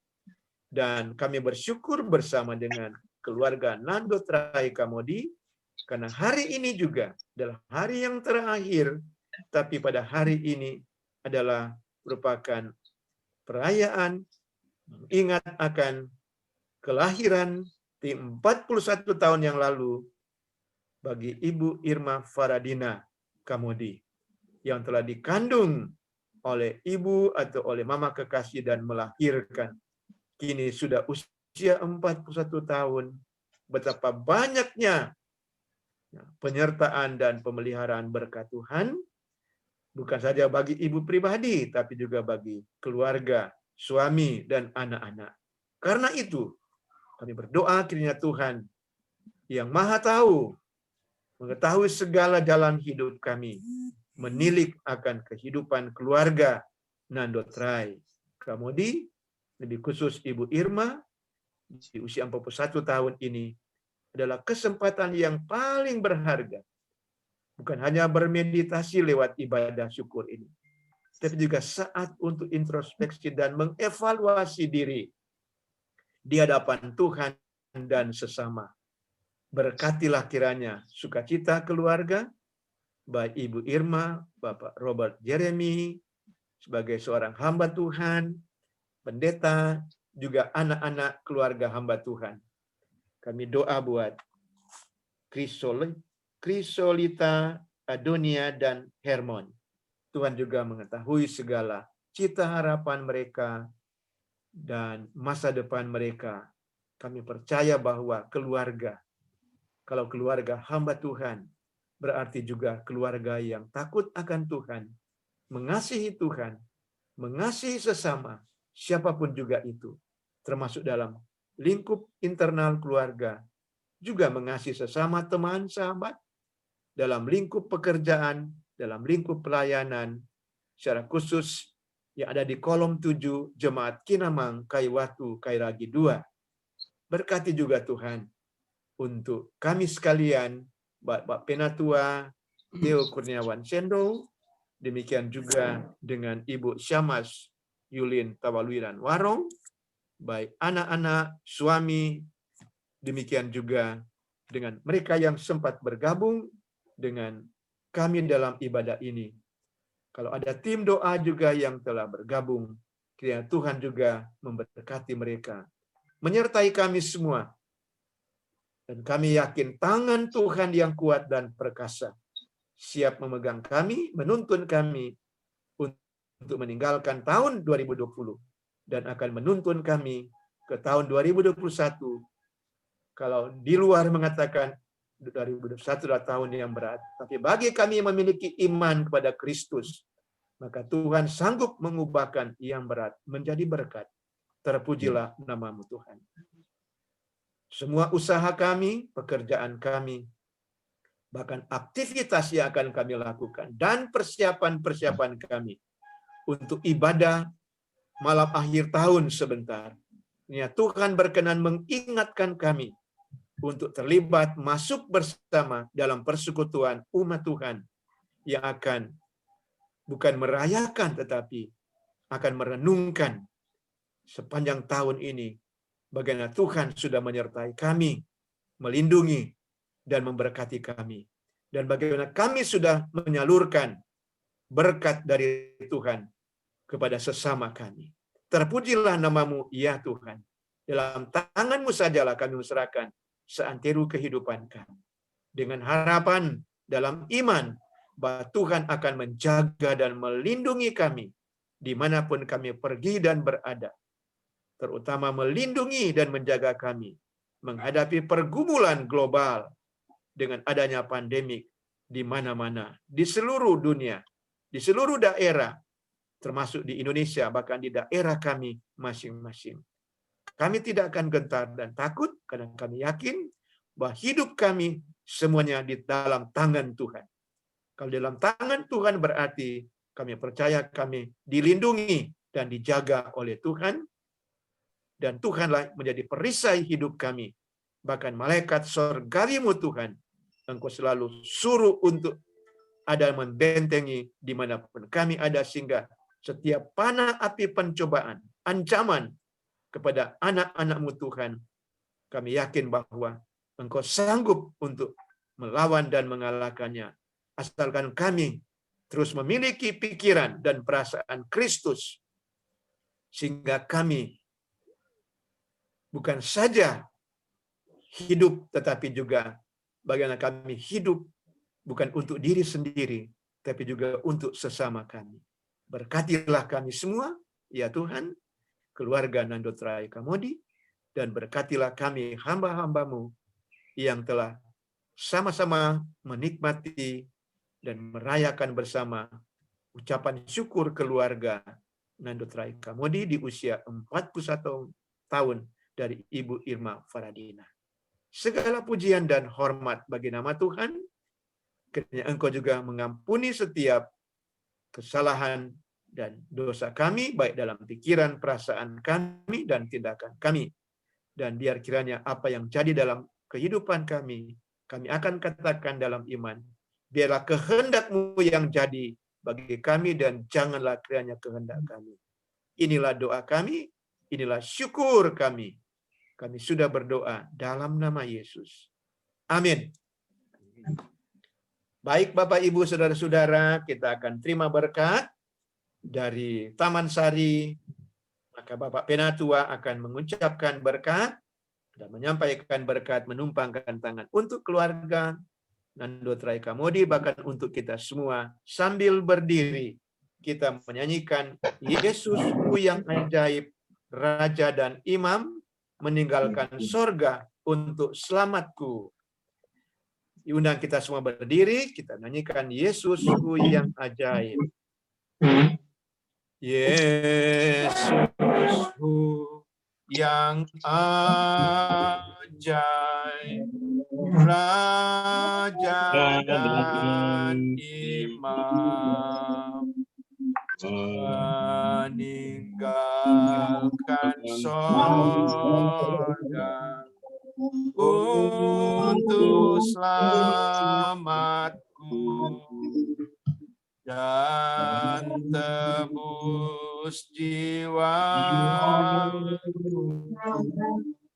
Dan kami bersyukur bersama dengan keluarga Nando Trai Kamodi, karena hari ini juga adalah hari yang terakhir, tapi pada hari ini adalah merupakan perayaan ingat akan kelahiran di 41 tahun yang lalu bagi Ibu Irma Faradina Kamodi yang telah dikandung oleh ibu atau oleh mama kekasih dan melahirkan. Kini sudah usia 41 tahun. Betapa banyaknya penyertaan dan pemeliharaan berkat Tuhan, bukan saja bagi ibu pribadi, tapi juga bagi keluarga, suami, dan anak-anak. Karena itu, kami berdoa kiranya Tuhan yang Maha Tahu, mengetahui segala jalan hidup kami, menilik akan kehidupan keluarga Nando Trai Kamodi, lebih khusus Ibu Irma, di usia 41 tahun ini, adalah kesempatan yang paling berharga. Bukan hanya bermeditasi lewat ibadah syukur ini, tapi juga saat untuk introspeksi dan mengevaluasi diri di hadapan Tuhan dan sesama. Berkatilah kiranya sukacita keluarga, baik Ibu Irma, Bapak Robert Jeremy, sebagai seorang hamba Tuhan, pendeta, juga anak-anak keluarga hamba Tuhan. Kami doa buat Krisolita, Adonia, dan Hermon. Tuhan juga mengetahui segala cita harapan mereka dan masa depan mereka. Kami percaya bahwa keluarga, kalau keluarga hamba Tuhan, berarti juga keluarga yang takut akan Tuhan, mengasihi Tuhan, mengasihi sesama, siapapun juga itu, termasuk dalam lingkup internal keluarga, juga mengasihi sesama teman, sahabat, dalam lingkup pekerjaan, dalam lingkup pelayanan, secara khusus yang ada di kolom 7 Jemaat Kinamang, Kaiwatu, Kairagi 2. Berkati juga Tuhan untuk kami sekalian, Bapak Penatua, Theo Kurniawan Sendo, demikian juga dengan Ibu Syamas Yulin Tawaluiran Warong, baik anak-anak, suami, demikian juga dengan mereka yang sempat bergabung dengan kami dalam ibadah ini. Kalau ada tim doa juga yang telah bergabung, kiranya Tuhan juga memberkati mereka, menyertai kami semua. Dan kami yakin tangan Tuhan yang kuat dan perkasa siap memegang kami, menuntun kami untuk meninggalkan tahun 2020 dan akan menuntun kami ke tahun 2021. Kalau di luar mengatakan 2021 adalah tahun yang berat, tapi bagi kami yang memiliki iman kepada Kristus, maka Tuhan sanggup mengubahkan yang berat menjadi berkat. Terpujilah nama-Mu Tuhan. Semua usaha kami, pekerjaan kami, bahkan aktivitas yang akan kami lakukan, dan persiapan-persiapan kami untuk ibadah malam akhir tahun sebentar. Ya, Tuhan berkenan mengingatkan kami untuk terlibat masuk bersama dalam persekutuan umat Tuhan yang akan bukan merayakan tetapi akan merenungkan sepanjang tahun ini bagaimana Tuhan sudah menyertai kami, melindungi dan memberkati kami, dan bagaimana kami sudah menyalurkan berkat dari Tuhan kepada sesama kami. Terpujilah nama-Mu, ya Tuhan. Dalam tangan-Mu sajalah kami serahkan seantero kehidupan kami. Dengan harapan dalam iman bahwa Tuhan akan menjaga dan melindungi kami dimanapun kami pergi dan berada. Terutama melindungi dan menjaga kami menghadapi pergumulan global dengan adanya pandemik di mana-mana, di seluruh dunia, di seluruh daerah, termasuk di Indonesia, bahkan di daerah kami masing-masing. Kami tidak akan gentar dan takut karena kami yakin bahwa hidup kami semuanya di dalam tangan Tuhan. Kalau dalam tangan Tuhan berarti kami percaya kami dilindungi dan dijaga oleh Tuhan, dan Tuhanlah menjadi perisai hidup kami. Bahkan malaikat surgawi-Mu Tuhan, Engkau selalu suruh untuk ada membentengi dimanapun kami ada, sehingga setiap panah api pencobaan, ancaman, kepada anak-anak-Mu Tuhan. Kami yakin bahwa Engkau sanggup untuk melawan dan mengalahkannya. Asalkan kami terus memiliki pikiran dan perasaan Kristus, sehingga kami bukan saja hidup, tetapi juga bagaimana kami hidup bukan untuk diri sendiri, tapi juga untuk sesama kami. Berkatilah kami semua, ya Tuhan, keluarga Nandot Rai Kamodi, dan berkatilah kami hamba-hamba-Mu yang telah sama-sama menikmati dan merayakan bersama ucapan syukur keluarga Nandot Rai Kamodi di usia 41 tahun dari Ibu Irma Faradina. Segala pujian dan hormat bagi nama Tuhan, kiranya Engkau juga mengampuni setiap kesalahan dan dosa kami, baik dalam pikiran, perasaan kami, dan tindakan kami. Dan biar kiranya apa yang jadi dalam kehidupan kami akan katakan dalam iman, biarlah kehendak-Mu yang jadi bagi kami, dan janganlah kiranya kehendak kami. Inilah doa kami, inilah syukur kami. Kami sudah berdoa dalam nama Yesus. Amin. Baik Bapak Ibu Saudara-saudara, kita akan terima berkat dari Taman Sari. Maka Bapak Penatua akan mengucapkan berkat dan menyampaikan berkat, menumpangkan tangan untuk keluarga Nandot Rai Kamodi, bahkan untuk kita semua. Sambil berdiri, kita menyanyikan Yesusku yang ajaib, Raja dan Imam, meninggalkan sorga untuk selamatku. Diundang kita semua berdiri, kita nyanyikan Yesusku yang ajaib. Yesusku yang ajaib, Raja dan Imam, meninggalkan sorga untuk selamatku, dan tebus jiwaku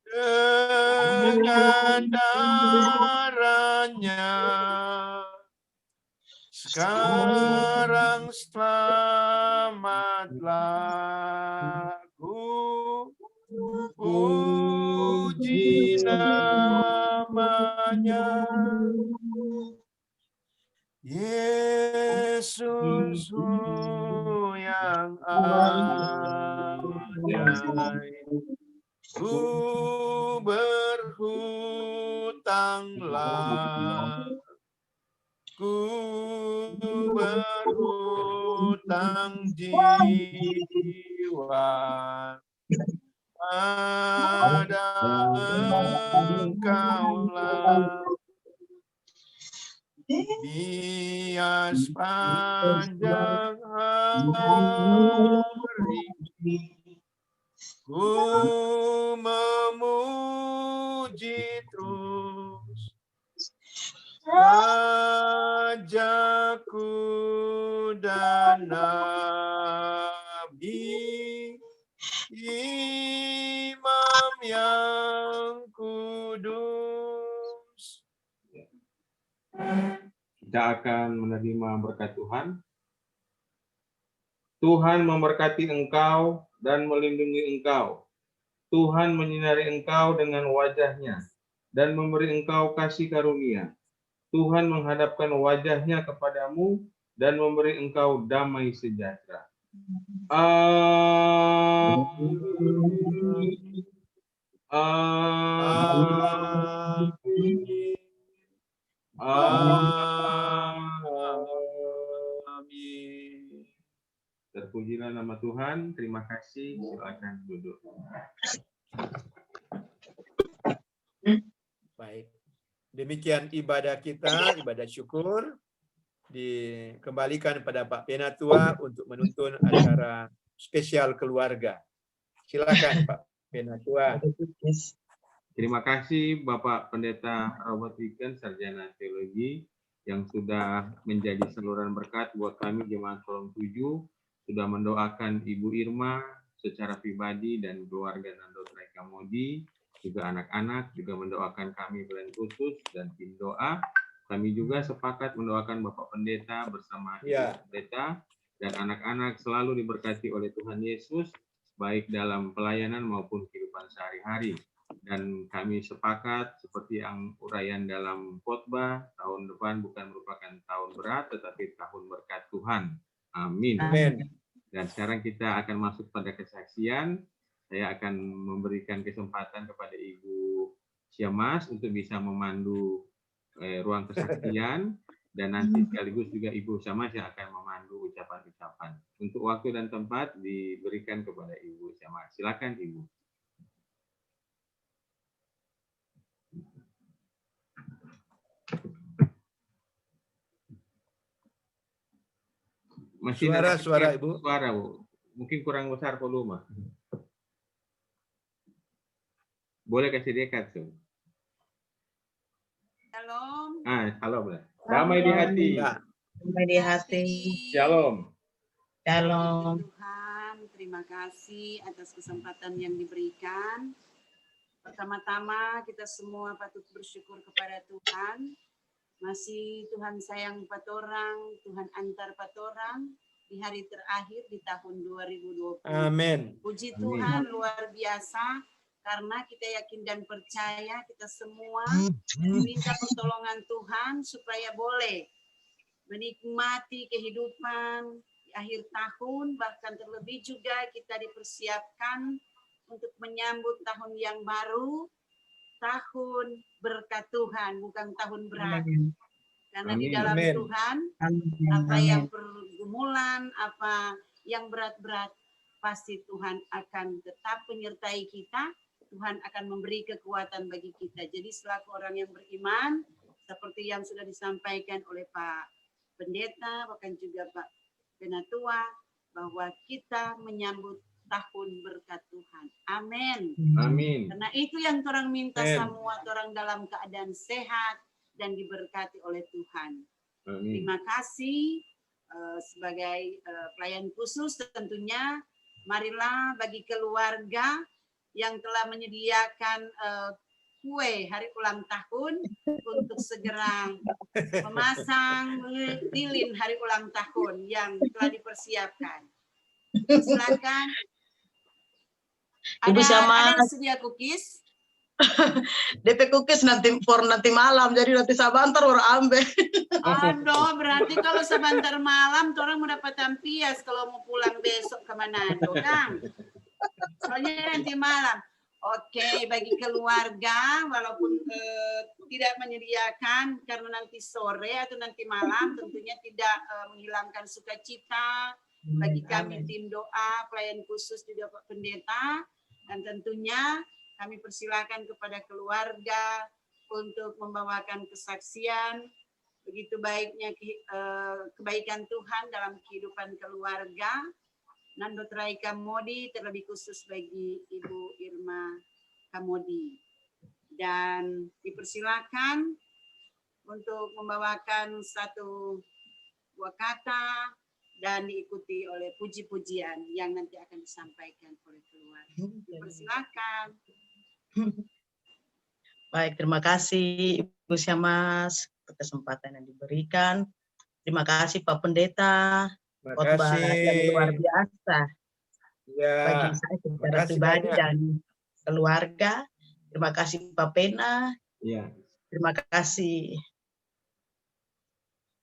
dengan darahnya. Sekarang selamatlah aku, puji namanya. Yesusku yang ajaib, ku berhutanglah, ku berhutang jiwa pada Engkaulah. Dia sepanjang hari ku memuji terus Rajaku dan Nabi, Imam yang kudus. Kita akan menerima berkat Tuhan. Tuhan memberkati engkau dan melindungi engkau. Tuhan menyinari engkau dengan wajah-Nya dan memberi engkau kasih karunia. Tuhan menghadapkan wajah-Nya kepadamu dan memberi engkau damai sejahtera. Amin. Amin. Amin. Terpujilah nama Tuhan. Terima kasih. Silakan duduk. Baik. Demikian ibadah kita, ibadah syukur. Dikembalikan pada Pak Penatua untuk menuntun acara spesial keluarga. Silakan Pak Penatua. Terima kasih Bapak Pendeta Robert Wiken, Sarjana Teologi, yang sudah menjadi saluran berkat buat kami Jemaat Kolom 7, sudah mendoakan Ibu Irma, secara pribadi dan keluarga Nando Traika Modi, juga anak-anak, juga mendoakan kami pelayan khusus dan tim doa. Kami juga sepakat mendoakan Bapak Pendeta bersama Ibu Pendeta dan anak-anak selalu diberkati oleh Tuhan Yesus, baik dalam pelayanan maupun kehidupan sehari-hari. Dan kami sepakat seperti yang uraian dalam khotbah, tahun depan bukan merupakan tahun berat, tetapi tahun berkat Tuhan. Amin. Amin. Dan sekarang kita akan masuk pada kesaksian. Saya akan memberikan kesempatan kepada Ibu Syamas untuk bisa memandu ruang kesaksian, dan nanti sekaligus juga Ibu Syamas yang akan memandu ucapan-ucapan. Untuk waktu dan tempat diberikan kepada Ibu Syamas. Silakan Ibu. Masih Suara Ibu. Suara Bu. Mungkin kurang besar volume. Boleh kasih dekat tuh. Shalom. Shalom. Damai di hati. Damai di hati. Shalom. Shalom. Tuhan, terima kasih atas kesempatan yang diberikan. Pertama-tama kita semua patut bersyukur kepada Tuhan. Masih Tuhan sayang patorang, Tuhan antar patorang di hari terakhir di tahun 2020. Amin. Puji Tuhan, luar biasa, karena kita yakin dan percaya kita semua meminta pertolongan Tuhan supaya boleh menikmati kehidupan di akhir tahun, bahkan terlebih juga kita dipersiapkan untuk menyambut tahun yang baru, tahun berkat Tuhan, bukan tahun berat. Karena di dalam Tuhan, apa yang pergumulan, apa yang berat-berat, pasti Tuhan akan tetap menyertai kita. Tuhan akan memberi kekuatan bagi kita. Jadi selaku orang yang beriman, seperti yang sudah disampaikan oleh Pak Pendeta, bahkan juga Pak Penatua, bahwa kita menyambut tahun berkat Tuhan. Amin. Amin. Karena itu yang orang minta semua orang dalam keadaan sehat dan diberkati oleh Tuhan. Amin. Terima kasih sebagai pelayan khusus tentunya. Marilah bagi keluarga yang telah menyediakan kue hari ulang tahun untuk segera memasang lilin hari ulang tahun yang telah dipersiapkan. Silakan. Ibu Syamas. Ada sedia cookies? DP cookies nanti malam, jadi nanti sabantar orang ambil. Aduh, berarti kalau sebentar malam orang mau dapat tampias kalau mau pulang besok ke Manado, Kang. Soalnya nanti malam. Oke, bagi keluarga, walaupun tidak menyediakan karena nanti sore atau nanti malam, tentunya tidak menghilangkan sukacita bagi kami tim doa, pelayan khusus juga Pak Pendeta, dan tentunya kami persilakan kepada keluarga untuk membawakan kesaksian begitu baiknya kebaikan Tuhan dalam kehidupan keluarga. Nando Traika Modi, terlebih khusus bagi Ibu Irma Kamodi. Dan dipersilakan untuk membawakan satu buah kata dan diikuti oleh puji-pujian yang nanti akan disampaikan oleh keluarga. Dipersilakan. Baik, terima kasih Ibu Syamas untuk kesempatan yang diberikan. Terima kasih Pak Pendeta. Terima Khotbah kasih. yang luar biasa Ya. bagi saya secara pribadi banyak. dan keluarga. Terima kasih Pak Pena. Ya. Terima kasih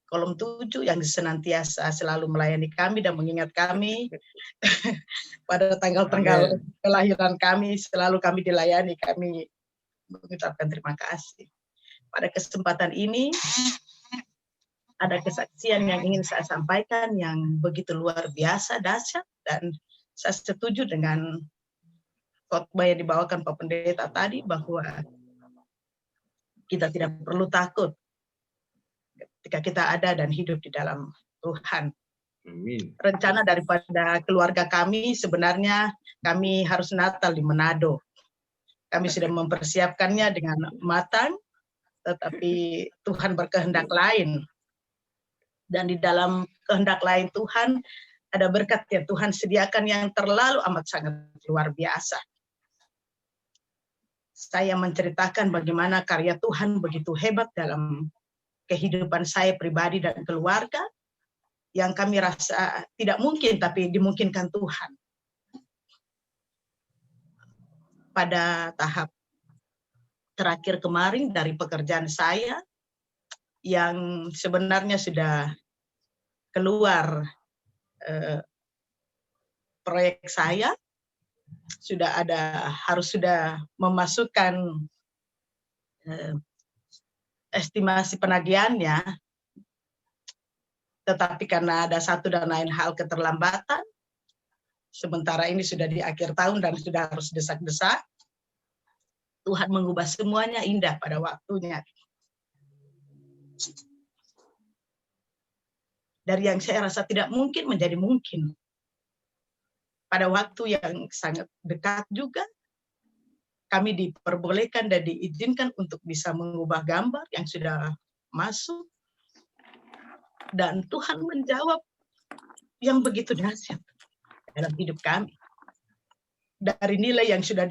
kolom 7 yang senantiasa selalu melayani kami dan mengingat kami pada tanggal-tanggal kelahiran kami, selalu kami dilayani. Kami mengucapkan terima kasih. Pada kesempatan ini ada kesaksian yang ingin saya sampaikan yang begitu luar biasa, dahsyat, dan saya setuju dengan khotbah yang dibawakan Pak Pendeta tadi bahwa kita tidak perlu takut ketika kita ada dan hidup di dalam Tuhan. Amin. Rencana daripada keluarga kami sebenarnya kami harus Natal di Manado. Kami sudah mempersiapkannya dengan matang, tetapi Tuhan berkehendak lain. Dan di dalam kehendak lain Tuhan Ada berkat yang Tuhan sediakan yang terlalu amat sangat luar biasa. Saya menceritakan bagaimana karya Tuhan begitu hebat dalam kehidupan saya pribadi dan keluarga, yang kami rasa tidak mungkin, tapi dimungkinkan Tuhan. Pada tahap terakhir kemarin dari pekerjaan saya, yang sebenarnya sudah keluar proyek saya, harus memasukkan estimasi penagihannya, tetapi karena ada satu dan lain hal keterlambatan, sementara ini sudah di akhir tahun dan sudah harus desak-desak, Tuhan mengubah semuanya indah pada waktunya. Dari yang saya rasa tidak mungkin menjadi mungkin. Pada waktu yang sangat dekat juga, kami diperbolehkan dan diizinkan untuk bisa mengubah gambar yang sudah masuk. Dan Tuhan menjawab yang begitu dahsyat dalam hidup kami. Dari nilai yang sudah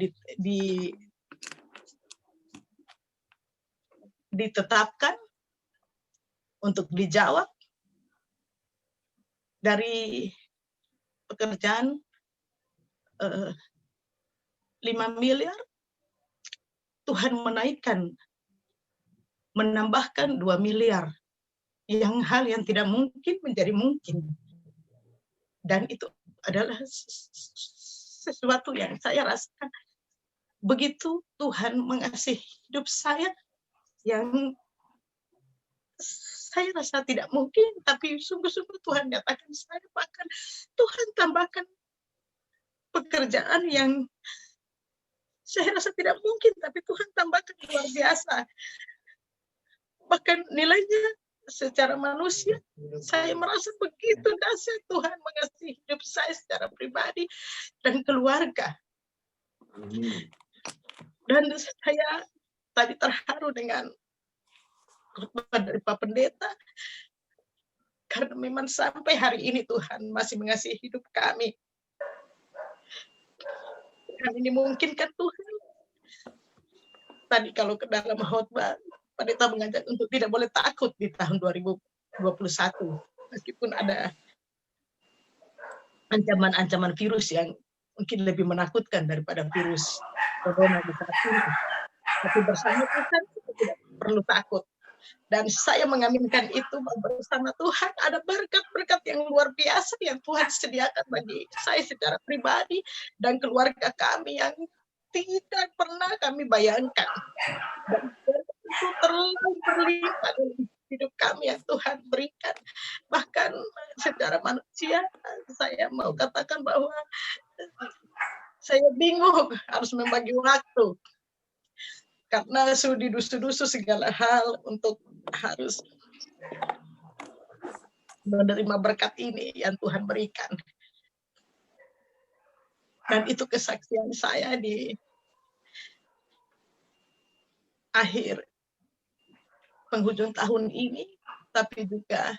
ditetapkan untuk dijawab, dari pekerjaan 5 miliar, Tuhan menambahkan 2 miliar, hal yang tidak mungkin menjadi mungkin. Dan itu adalah sesuatu yang saya rasakan begitu Tuhan mengasihi hidup saya, yang saya rasa tidak mungkin, tapi sungguh-sungguh Tuhan nyatakan saya, bahkan Tuhan tambahkan pekerjaan yang saya rasa tidak mungkin, tapi Tuhan tambahkan luar biasa. Bahkan nilainya secara manusia, saya merasa begitu dahsyat Tuhan mengasihi hidup saya secara pribadi dan keluarga. Dan saya tadi terharu dengan khotbah dari Pak Pendeta, karena memang sampai hari ini Tuhan masih mengasihi hidup kami. Dan ini mungkinkan Tuhan. Tadi kalau ke dalam khotbah, Pendeta mengajak untuk tidak boleh takut di tahun 2021. Meskipun ada ancaman-ancaman virus yang mungkin lebih menakutkan daripada virus corona di saat ini. Tapi bersama Tuhan kita tidak perlu takut. Dan saya mengaminkan itu, bersama Tuhan ada berkat-berkat yang luar biasa yang Tuhan sediakan bagi saya secara pribadi dan keluarga kami yang tidak pernah kami bayangkan. Dan itu terlalu berlimpah dalam hidup kami yang Tuhan berikan. Bahkan secara manusia, saya mau katakan bahwa saya bingung harus membagi waktu. Karena sudah didusu-dusu segala hal untuk harus menerima berkat ini yang Tuhan berikan. Dan itu kesaksian saya di akhir penghujung tahun ini, tapi juga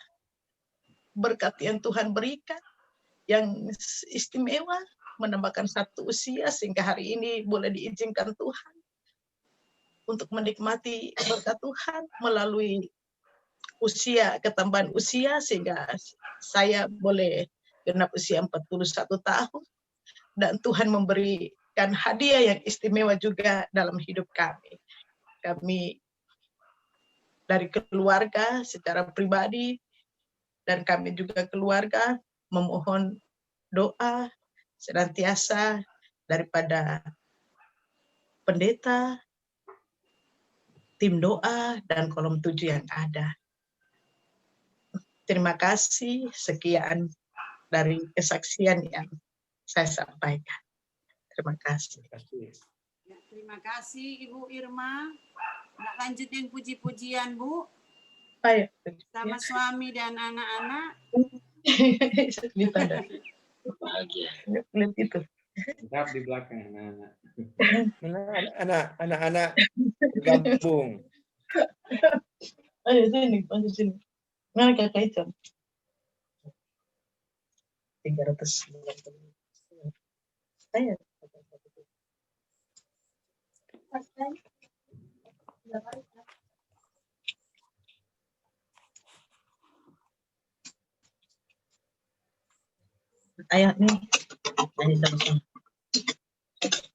berkat yang Tuhan berikan yang istimewa, menambahkan satu usia sehingga hari ini boleh diizinkan Tuhan untuk menikmati berkat Tuhan melalui ketambahan usia, sehingga saya boleh genap usia 41 tahun. Dan Tuhan memberikan hadiah yang istimewa juga dalam hidup kami. Kami dari keluarga secara pribadi, dan kami juga keluarga memohon doa senantiasa daripada pendeta, tim doa, dan kolom 7 yang ada. Terima kasih, sekian dari kesaksian yang saya sampaikan. Terima kasih. Ya, terima kasih Ibu Irma. Nak lanjutin puji-pujian Bu sama suami dan anak-anak. Lihat itu. Tetap di belakang anak-anak. Anak-anak gabung. Ayo sini, masuk sini. Mana kakak itu? 390. Saya ayat nih,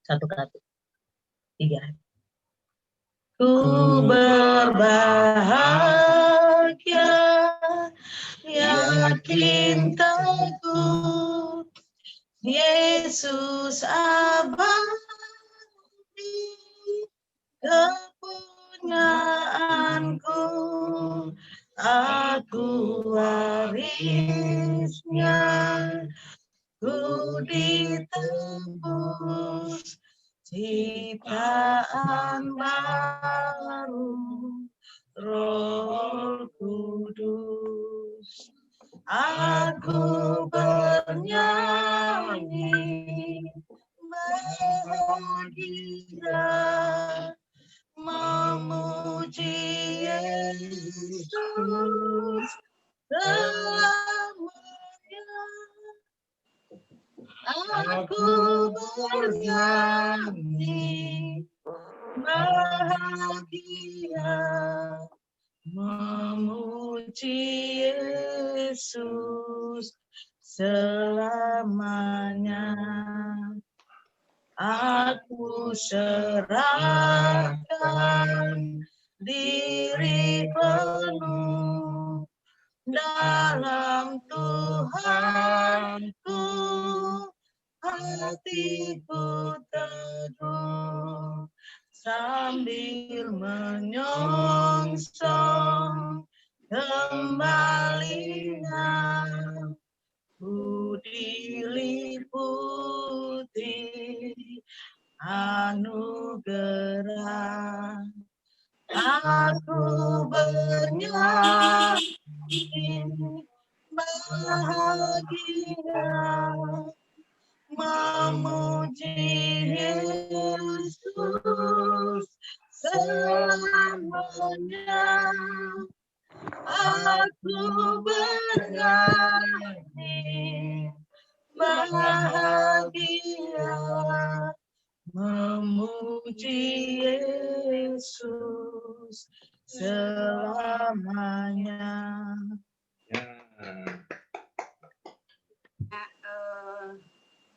satu kali, 3. Ku berbahagia, yakin teguh, Yesus abadi kepunyaanku, aku warisnya, ku ditebus ciptaan baru, Roh Kudus. Aku bernyanyi bahagia, memuji Yesus selamanya. Aku bernyanyi bahagia, memuji Yesus selamanya. Aku serahkan diri penuh dalam Tuhanku, hatiku teduh sambil menyongsong kembalinya. Ku diliputi anugerah, aku bernyanyi bahagia, memuji Yesus selamanya. Aku bernyanyi bahagia, memuji Yesus selamanya.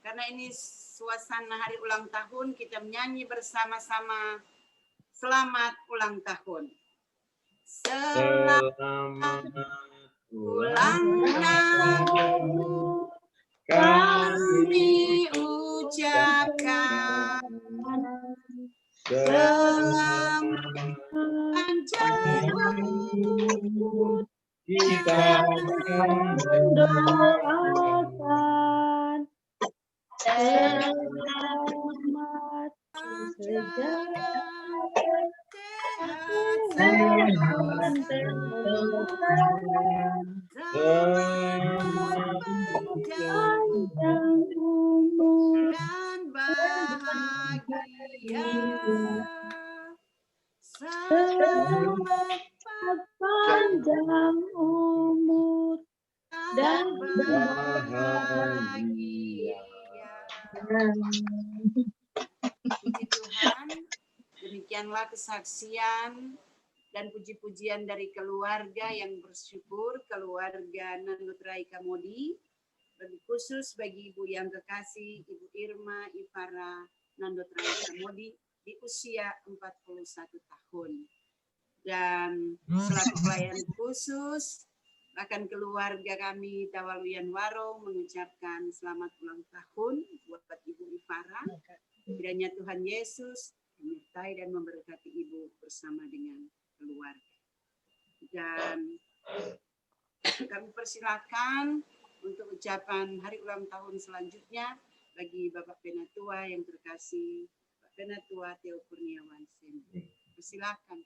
Karena ini suasana hari ulang tahun, kita menyanyi bersama-sama selamat ulang tahun. Selamat ulang tahun kami ucapkan, selamat panjang umur kita mendoakan, selamat panjang umur dan bahagia. Selamat panjang umur dan bahagia. Puji Tuhan, demikianlah kesaksian dan puji-pujian dari keluarga yang bersyukur, keluarga Nandut Rai Kamodi, lebih khusus bagi Ibu yang kekasih, Ibu Irma Ivara Nandut Rai Kamodi di usia 41 tahun. Dan selaku pelayan khusus, bahkan keluarga kami Tawaluyan Waro mengucapkan selamat ulang tahun buat Ibu Ivara. Kiranya Tuhan Yesus menyertai dan memberkati Ibu bersama dengan keluarga. Dan kami persilakan untuk ucapan hari ulang tahun selanjutnya bagi Bapak Penatua yang terkasih, Pak Penatua Theo Kurniawan Sendi. Persilakan.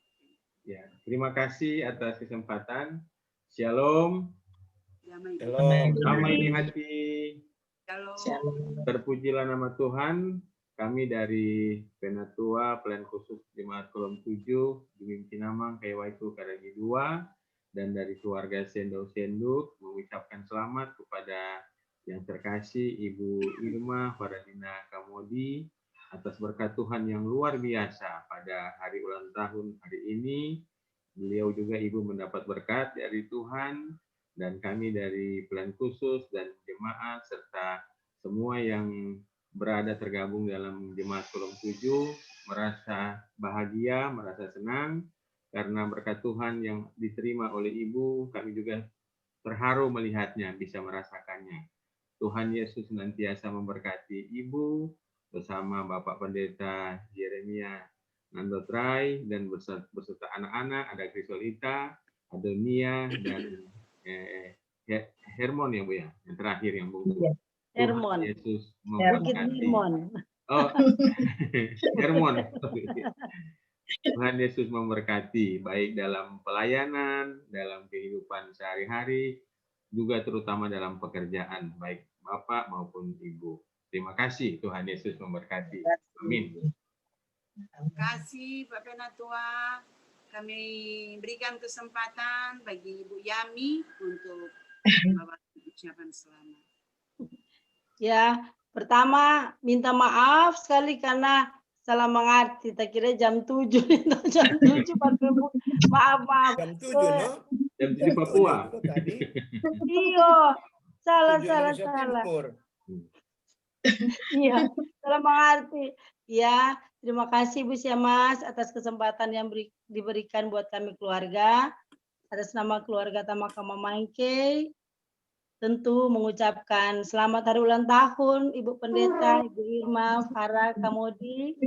Ya, terima kasih atas kesempatan. Shalom. Shalom. Damai di hati. Shalom. Terpujilah nama Tuhan. Kami dari Penatua Pelayan Khusus Jemaat Kolom 7 di Mimcinamang Kaiwaitu Karagi 2 dan dari keluarga Sendau Senduk mengucapkan selamat kepada Yang terkasih Ibu Irma Faradina Kamodi, atas berkat Tuhan yang luar biasa pada hari ulang tahun hari ini. Beliau juga Ibu mendapat berkat dari Tuhan, dan kami dari Pelayan Khusus dan jemaat serta semua yang berada tergabung dalam Jemaat Kolom 7 merasa bahagia, merasa senang karena berkat Tuhan yang diterima oleh Ibu. Kami juga terharu melihatnya, bisa merasakannya. Tuhan Yesus senantiasa memberkati Ibu bersama Bapak Pendeta Yeremia Nandotrai dan beserta anak-anak, ada Krisolita, Adonia, dan Hermon ya Bu ya, yang terakhir yang Bu. Hermon. Tuhan Yesus Bukit memberkati. Hermon. Oh, Hermon. Tuhan Yesus memberkati baik dalam pelayanan, dalam kehidupan sehari-hari, juga terutama dalam pekerjaan, baik Bapak maupun Ibu. Terima kasih, Tuhan Yesus memberkati. Amin. Terima kasih Pak Penatua. Kami berikan kesempatan bagi Ibu Yami untuk membawa ucapan selamat. Ya, pertama minta maaf sekali karena salah mengerti. Tak kira jam 7 jam 7 maaf. Jam 7 no? Jam 7 Papua. Tadi. Iyo, salah. 7 Indonesia Timur. Iya, salah mengerti. Ya, terima kasih Bu Mas atas kesempatan yang diberikan buat kami keluarga. Atas nama keluarga Tamaka Mamangke, tentu mengucapkan selamat hari ulang tahun Ibu Pendeta, Ibu Irma Farah Kamodi.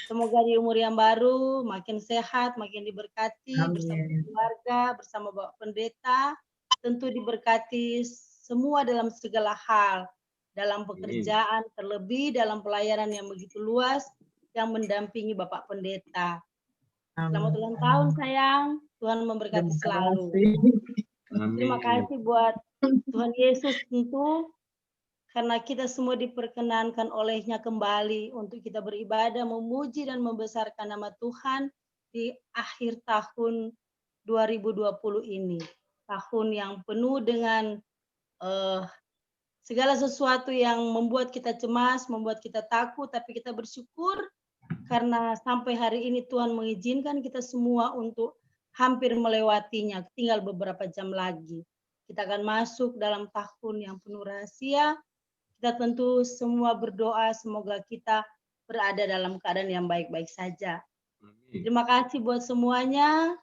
Semoga di umur yang baru makin sehat, makin diberkati bersama keluarga, bersama Bapak Pendeta. Tentu diberkati semua dalam segala hal, dalam pekerjaan, terlebih dalam pelayanan yang begitu luas yang mendampingi Bapak Pendeta. Selamat ulang tahun sayang, Tuhan memberkati selalu. Terima kasih buat Tuhan Yesus tentu, karena kita semua diperkenankan olehnya kembali untuk kita beribadah, memuji dan membesarkan nama Tuhan di akhir tahun 2020 ini. Tahun yang penuh dengan segala sesuatu yang membuat kita cemas, membuat kita takut, tapi kita bersyukur karena sampai hari ini Tuhan mengizinkan kita semua untuk hampir melewatinya, tinggal beberapa jam lagi. Kita akan masuk dalam tahun yang penuh rahasia. Kita tentu semua berdoa semoga kita berada dalam keadaan yang baik-baik saja. Terima kasih buat semuanya.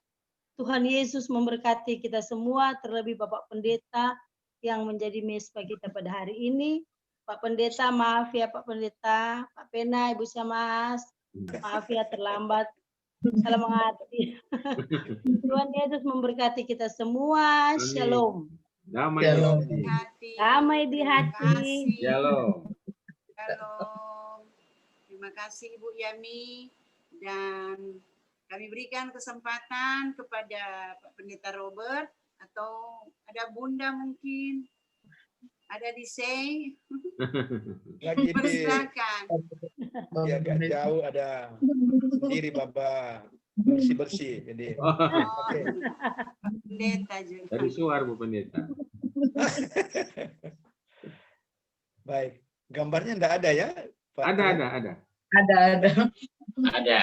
Tuhan Yesus memberkati kita semua, terlebih Bapak Pendeta yang menjadi mesbah kita pada hari ini. Pak Pendeta, maaf ya Pak Pendeta, Pak Pena, Ibu Syamas, maaf ya terlambat. Salah mengerti. Tuhan Yesus memberkati kita semua. Shalom. Damai di hati. Damai di hati. Shalom. Shalom. Terima kasih Ibu Yami, dan kami berikan kesempatan kepada Pak Pendeta Robert atau ada Bunda mungkin, ada di say. Lagi di Persilakan. ya, agak jauh ada sendiri Bapak bersih-bersih. Jadi Pak Pendeta juga. Dari suar Bu Pendeta. baik. Gambarnya enggak ada ya? Pak? Ada. Ada.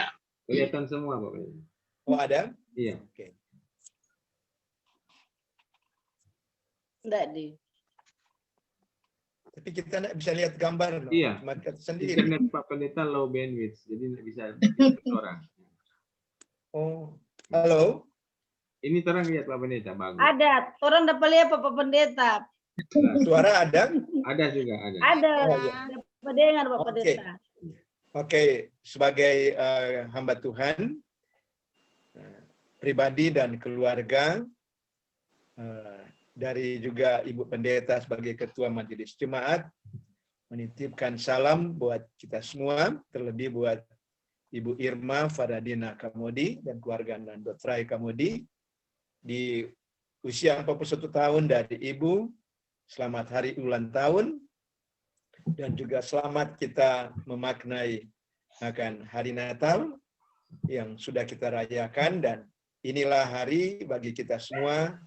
Kelihatan semua Pak Pendeta. Oh, ada? Iya. Oke. Enggak di. Tapi kita enggak bisa lihat gambar loh. Iya. Cuma sendiri. Internet Pak Pendeta low bandwidth, jadi nggak bisa lihat orang. Oh, halo. Ini terang lihat Pak Pendeta, bagus. Ada. Orang dapat lihat Bapak Pendeta. Suara ada? Ada juga, ada. Ada. Oh, iya. Dapat dengar Bapak Oke. Pendeta. Oke, sebagai hamba Tuhan, pribadi dan keluarga, dari juga Ibu Pendeta sebagai Ketua Majelis Jemaat, menitipkan salam buat kita semua, terlebih buat Ibu Irma Faradina Kamodi dan keluarga Nandotrai Kamodi. Di usia 41 tahun dari Ibu, selamat hari ulang tahun, dan juga selamat kita memaknai akan hari Natal yang sudah kita rayakan, dan inilah hari bagi kita semua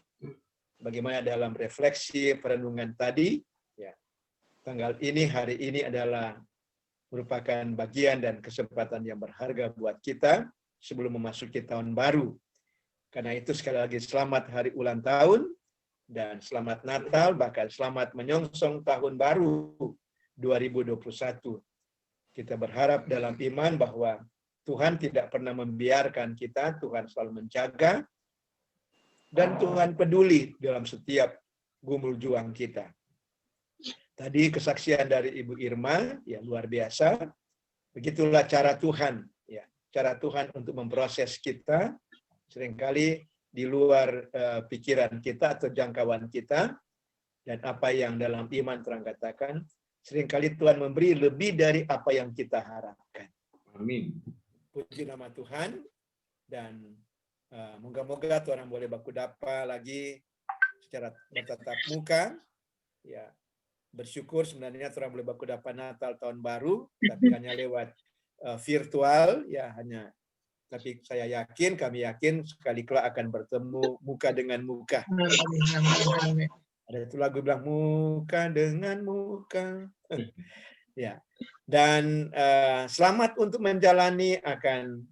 bagaimana dalam refleksi perenungan tadi hari ini adalah merupakan bagian dan kesempatan yang berharga buat kita sebelum memasuki tahun baru. Karena itu sekali lagi selamat hari ulang tahun dan selamat Natal, bahkan selamat menyongsong tahun baru 2021. Kita berharap dalam iman bahwa Tuhan tidak pernah membiarkan kita, Tuhan selalu menjaga, dan Tuhan peduli dalam setiap gumul juang kita. Tadi kesaksian dari Ibu Irma, ya luar biasa. Begitulah cara Tuhan, ya cara Tuhan untuk memproses kita, seringkali di luar pikiran kita atau jangkauan kita, dan apa yang dalam iman terang katakan, seringkali Tuhan memberi lebih dari apa yang kita harapkan. Amin. Puji nama Tuhan, dan moga-moga Tuhan boleh baku dapa lagi secara bertatap muka. Ya, bersyukur sebenarnya Tuhan boleh baku dapa Natal tahun baru, tapi hanya lewat virtual, ya hanya. Tapi saya yakin, kami yakin sekali kelak akan bertemu muka dengan muka. Ada itu lagu bilang muka dengan muka. Ya. Dan selamat untuk menjalani akan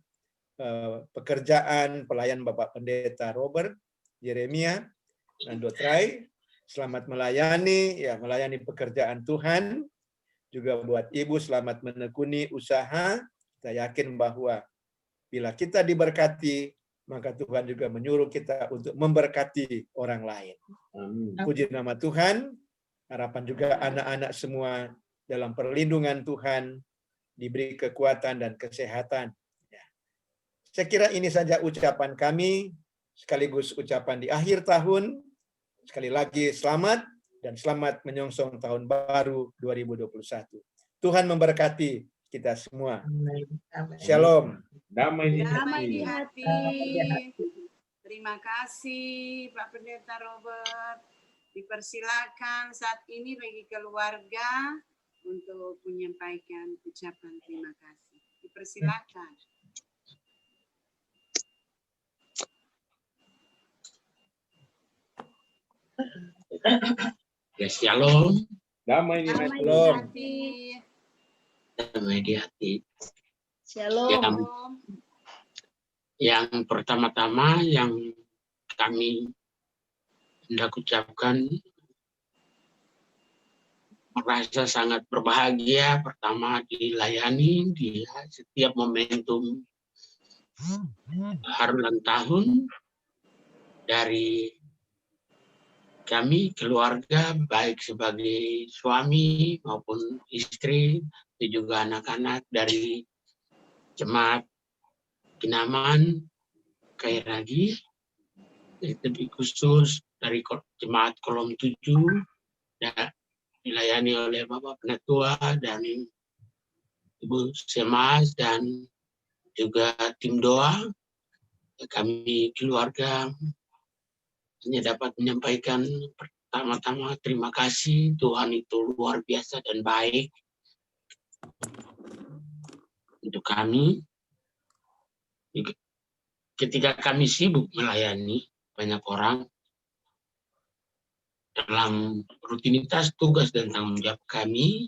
pekerjaan pelayan Bapak Pendeta Robert Yeremia dan Dotrai. Selamat melayani, ya melayani pekerjaan Tuhan. Juga buat Ibu selamat menekuni usaha. Kita yakin bahwa bila kita diberkati, maka Tuhan juga menyuruh kita untuk memberkati orang lain. Amin. Puji nama Tuhan. Harapan juga anak-anak semua dalam perlindungan Tuhan, diberi kekuatan dan kesehatan. Ya. Saya kira ini saja ucapan kami, sekaligus ucapan di akhir tahun. Sekali lagi selamat, dan selamat menyongsong tahun baru 2021. Tuhan memberkati kita semua. Shalom. Damai di Damai di hati. hati. Terima kasih Pak Pendeta Robert. Dipersilakan saat ini bagi keluarga untuk menyampaikan ucapan terima kasih. Dipersilakan. Ya, shalom, Damai di Damai hati. di Shalom. hati. damai di hati. Shalom. Yang pertama-tama yang kami hendak ucapkan, merasa sangat berbahagia, pertama dilayani di setiap momentum hari ulang tahun dari kami keluarga, baik sebagai suami maupun istri, dan juga anak-anak dari jemaat Kinaman, Kairagi, lebih khusus dari jemaat Kolom 7, dan dilayani oleh Bapak Penatua dan Ibu Semas dan juga tim doa. Kami keluarga hanya dapat menyampaikan pertama-tama terima kasih, Tuhan itu luar biasa dan baik untuk kami. Ketika kami sibuk melayani banyak orang dalam rutinitas tugas dan tanggung jawab kami,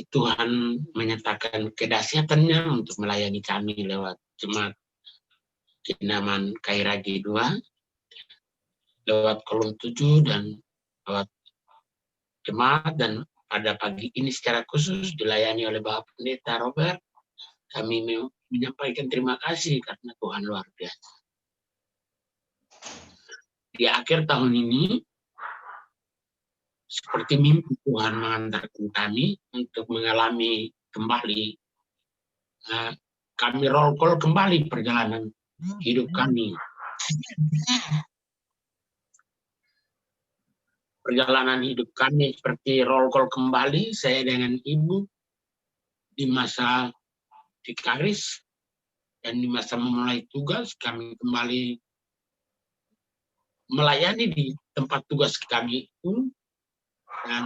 Tuhan menyatakan kedahsyatannya untuk melayani kami lewat jemaat Kinaman Kairagi 2, lewat Kolom 7 dan lewat jemaat, dan pada pagi ini secara khusus dilayani oleh Bapak Pendeta Robert. Kami menyampaikan terima kasih karena Tuhan luar biasa. Di akhir tahun ini, seperti mimpi Tuhan mengantarkan kami untuk mengalami kembali, kami roll call kembali perjalanan hidup kami. Perjalanan hidup kami seperti roll call kembali, saya dengan Ibu di masa vikaris dan di masa memulai tugas, kami kembali melayani di tempat tugas kami itu, dan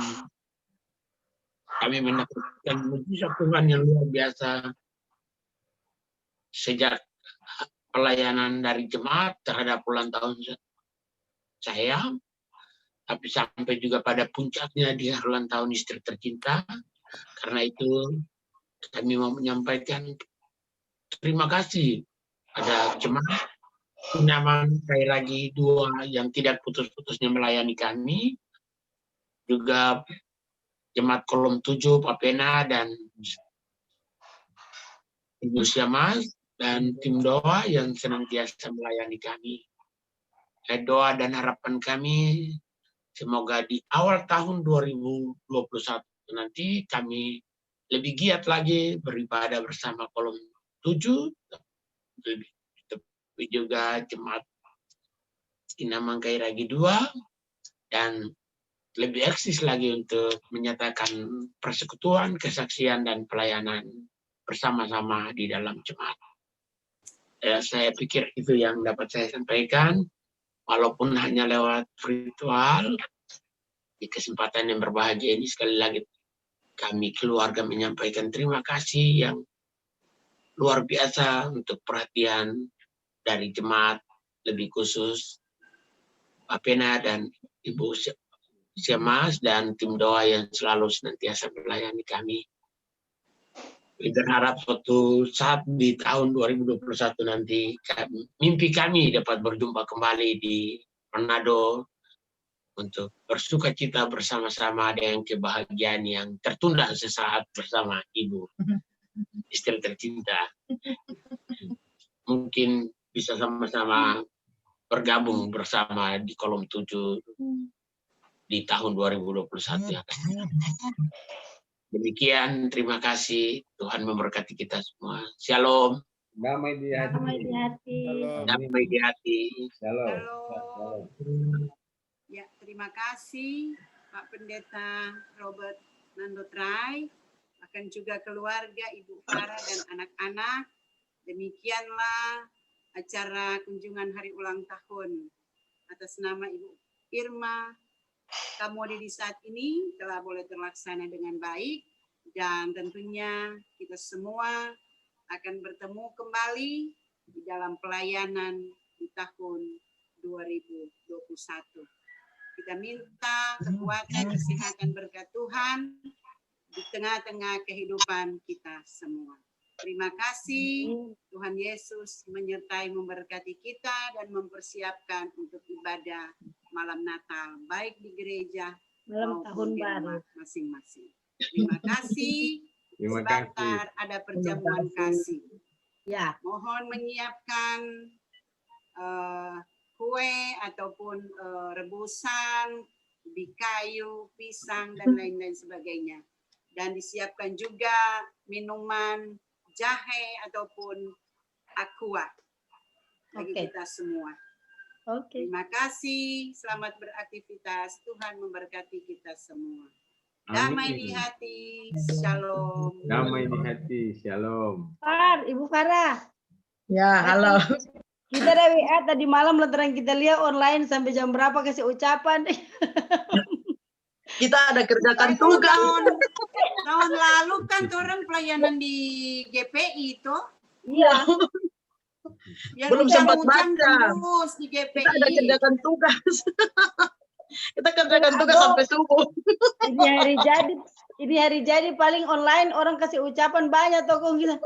kami mendapatkan mujizat Tuhan yang luar biasa sejak pelayanan dari jemaat terhadap ulang tahun saya. tapi sampai juga pada puncaknya di hari ulang tahun istri tercinta. Karena itu kami mau menyampaikan terima kasih pada jemaat Kinyaman Kairagi 2 yang tidak putus-putusnya melayani kami, juga jemaat Kolom 7 Papena dan Ibu Syamas dan tim doa yang senantiasa melayani kami. Doa dan harapan kami semoga di awal tahun 2021 nanti kami lebih giat lagi beribadah bersama Kolom 7, tapi juga jemaat Kinyaman Kairagi 2, dan lebih eksis lagi untuk menyatakan persekutuan, kesaksian, dan pelayanan bersama-sama di dalam jemaat. Saya pikir itu yang dapat saya sampaikan, walaupun hanya lewat virtual. Di kesempatan yang berbahagia ini sekali lagi kami keluarga menyampaikan terima kasih yang luar biasa untuk perhatian dari jemaat, lebih khusus Pak Pena dan Ibu Syamas dan tim doa yang selalu senantiasa melayani kami. Berharap suatu saat di tahun 2021 nanti mimpi kami dapat berjumpa kembali di Manado untuk bersuka cita bersama-sama dengan kebahagiaan yang tertunda sesaat bersama Ibu istri tercinta. Mungkin bisa sama-sama bergabung bersama di Kolom 7 di tahun 2021 yang akan datang. Demikian, terima kasih. Tuhan memberkati kita semua. Shalom. Damai di hati. Damai di hati. Damai di hati. Shalom. Shalom. Ya, terima kasih Pak Pendeta Robert Nandotrai, akan juga keluarga Ibu Farah dan anak-anak. Demikianlah acara kunjungan hari ulang tahun atas nama Ibu Irma Kamode di saat ini telah boleh terlaksana dengan baik, dan tentunya kita semua akan bertemu kembali di dalam pelayanan di tahun 2021. Kita minta kekuatan, kesehatan, berkat Tuhan di tengah-tengah kehidupan kita semua. Terima kasih, Tuhan Yesus menyertai memberkati kita dan mempersiapkan untuk ibadah malam Natal, baik di gereja Malam tahun maupun di baru. rumah masing-masing. Terima kasih. Terima Sebentar kasih. ada perjamuan kasih. Ya, Mohon menyiapkan kue ataupun rebusan, ubi kayu, pisang, dan lain-lain sebagainya. Dan disiapkan juga minuman jahe ataupun aqua bagi Oke. kita semua. oke. Terima kasih, selamat beraktivitas. Tuhan memberkati kita semua. Damai di Amin. hati, shalom. Damai di hati. Shalom. Ibu Farah, Ya, halo. kita ada WA tadi malam lantaran kita lihat online sampai jam berapa kasih ucapan. Kita ada kerjakan tugas. Tahun lalu kan orang pelayanan di GPI itu. Iya. Ya, Belum sempat hujan baca. terus di GPI. Kita ada kerjakan tugas. Kita kerjakan tugas Aduh. sampai subuh. Ini hari jadi paling online orang kasih ucapan banyak tokoh kita.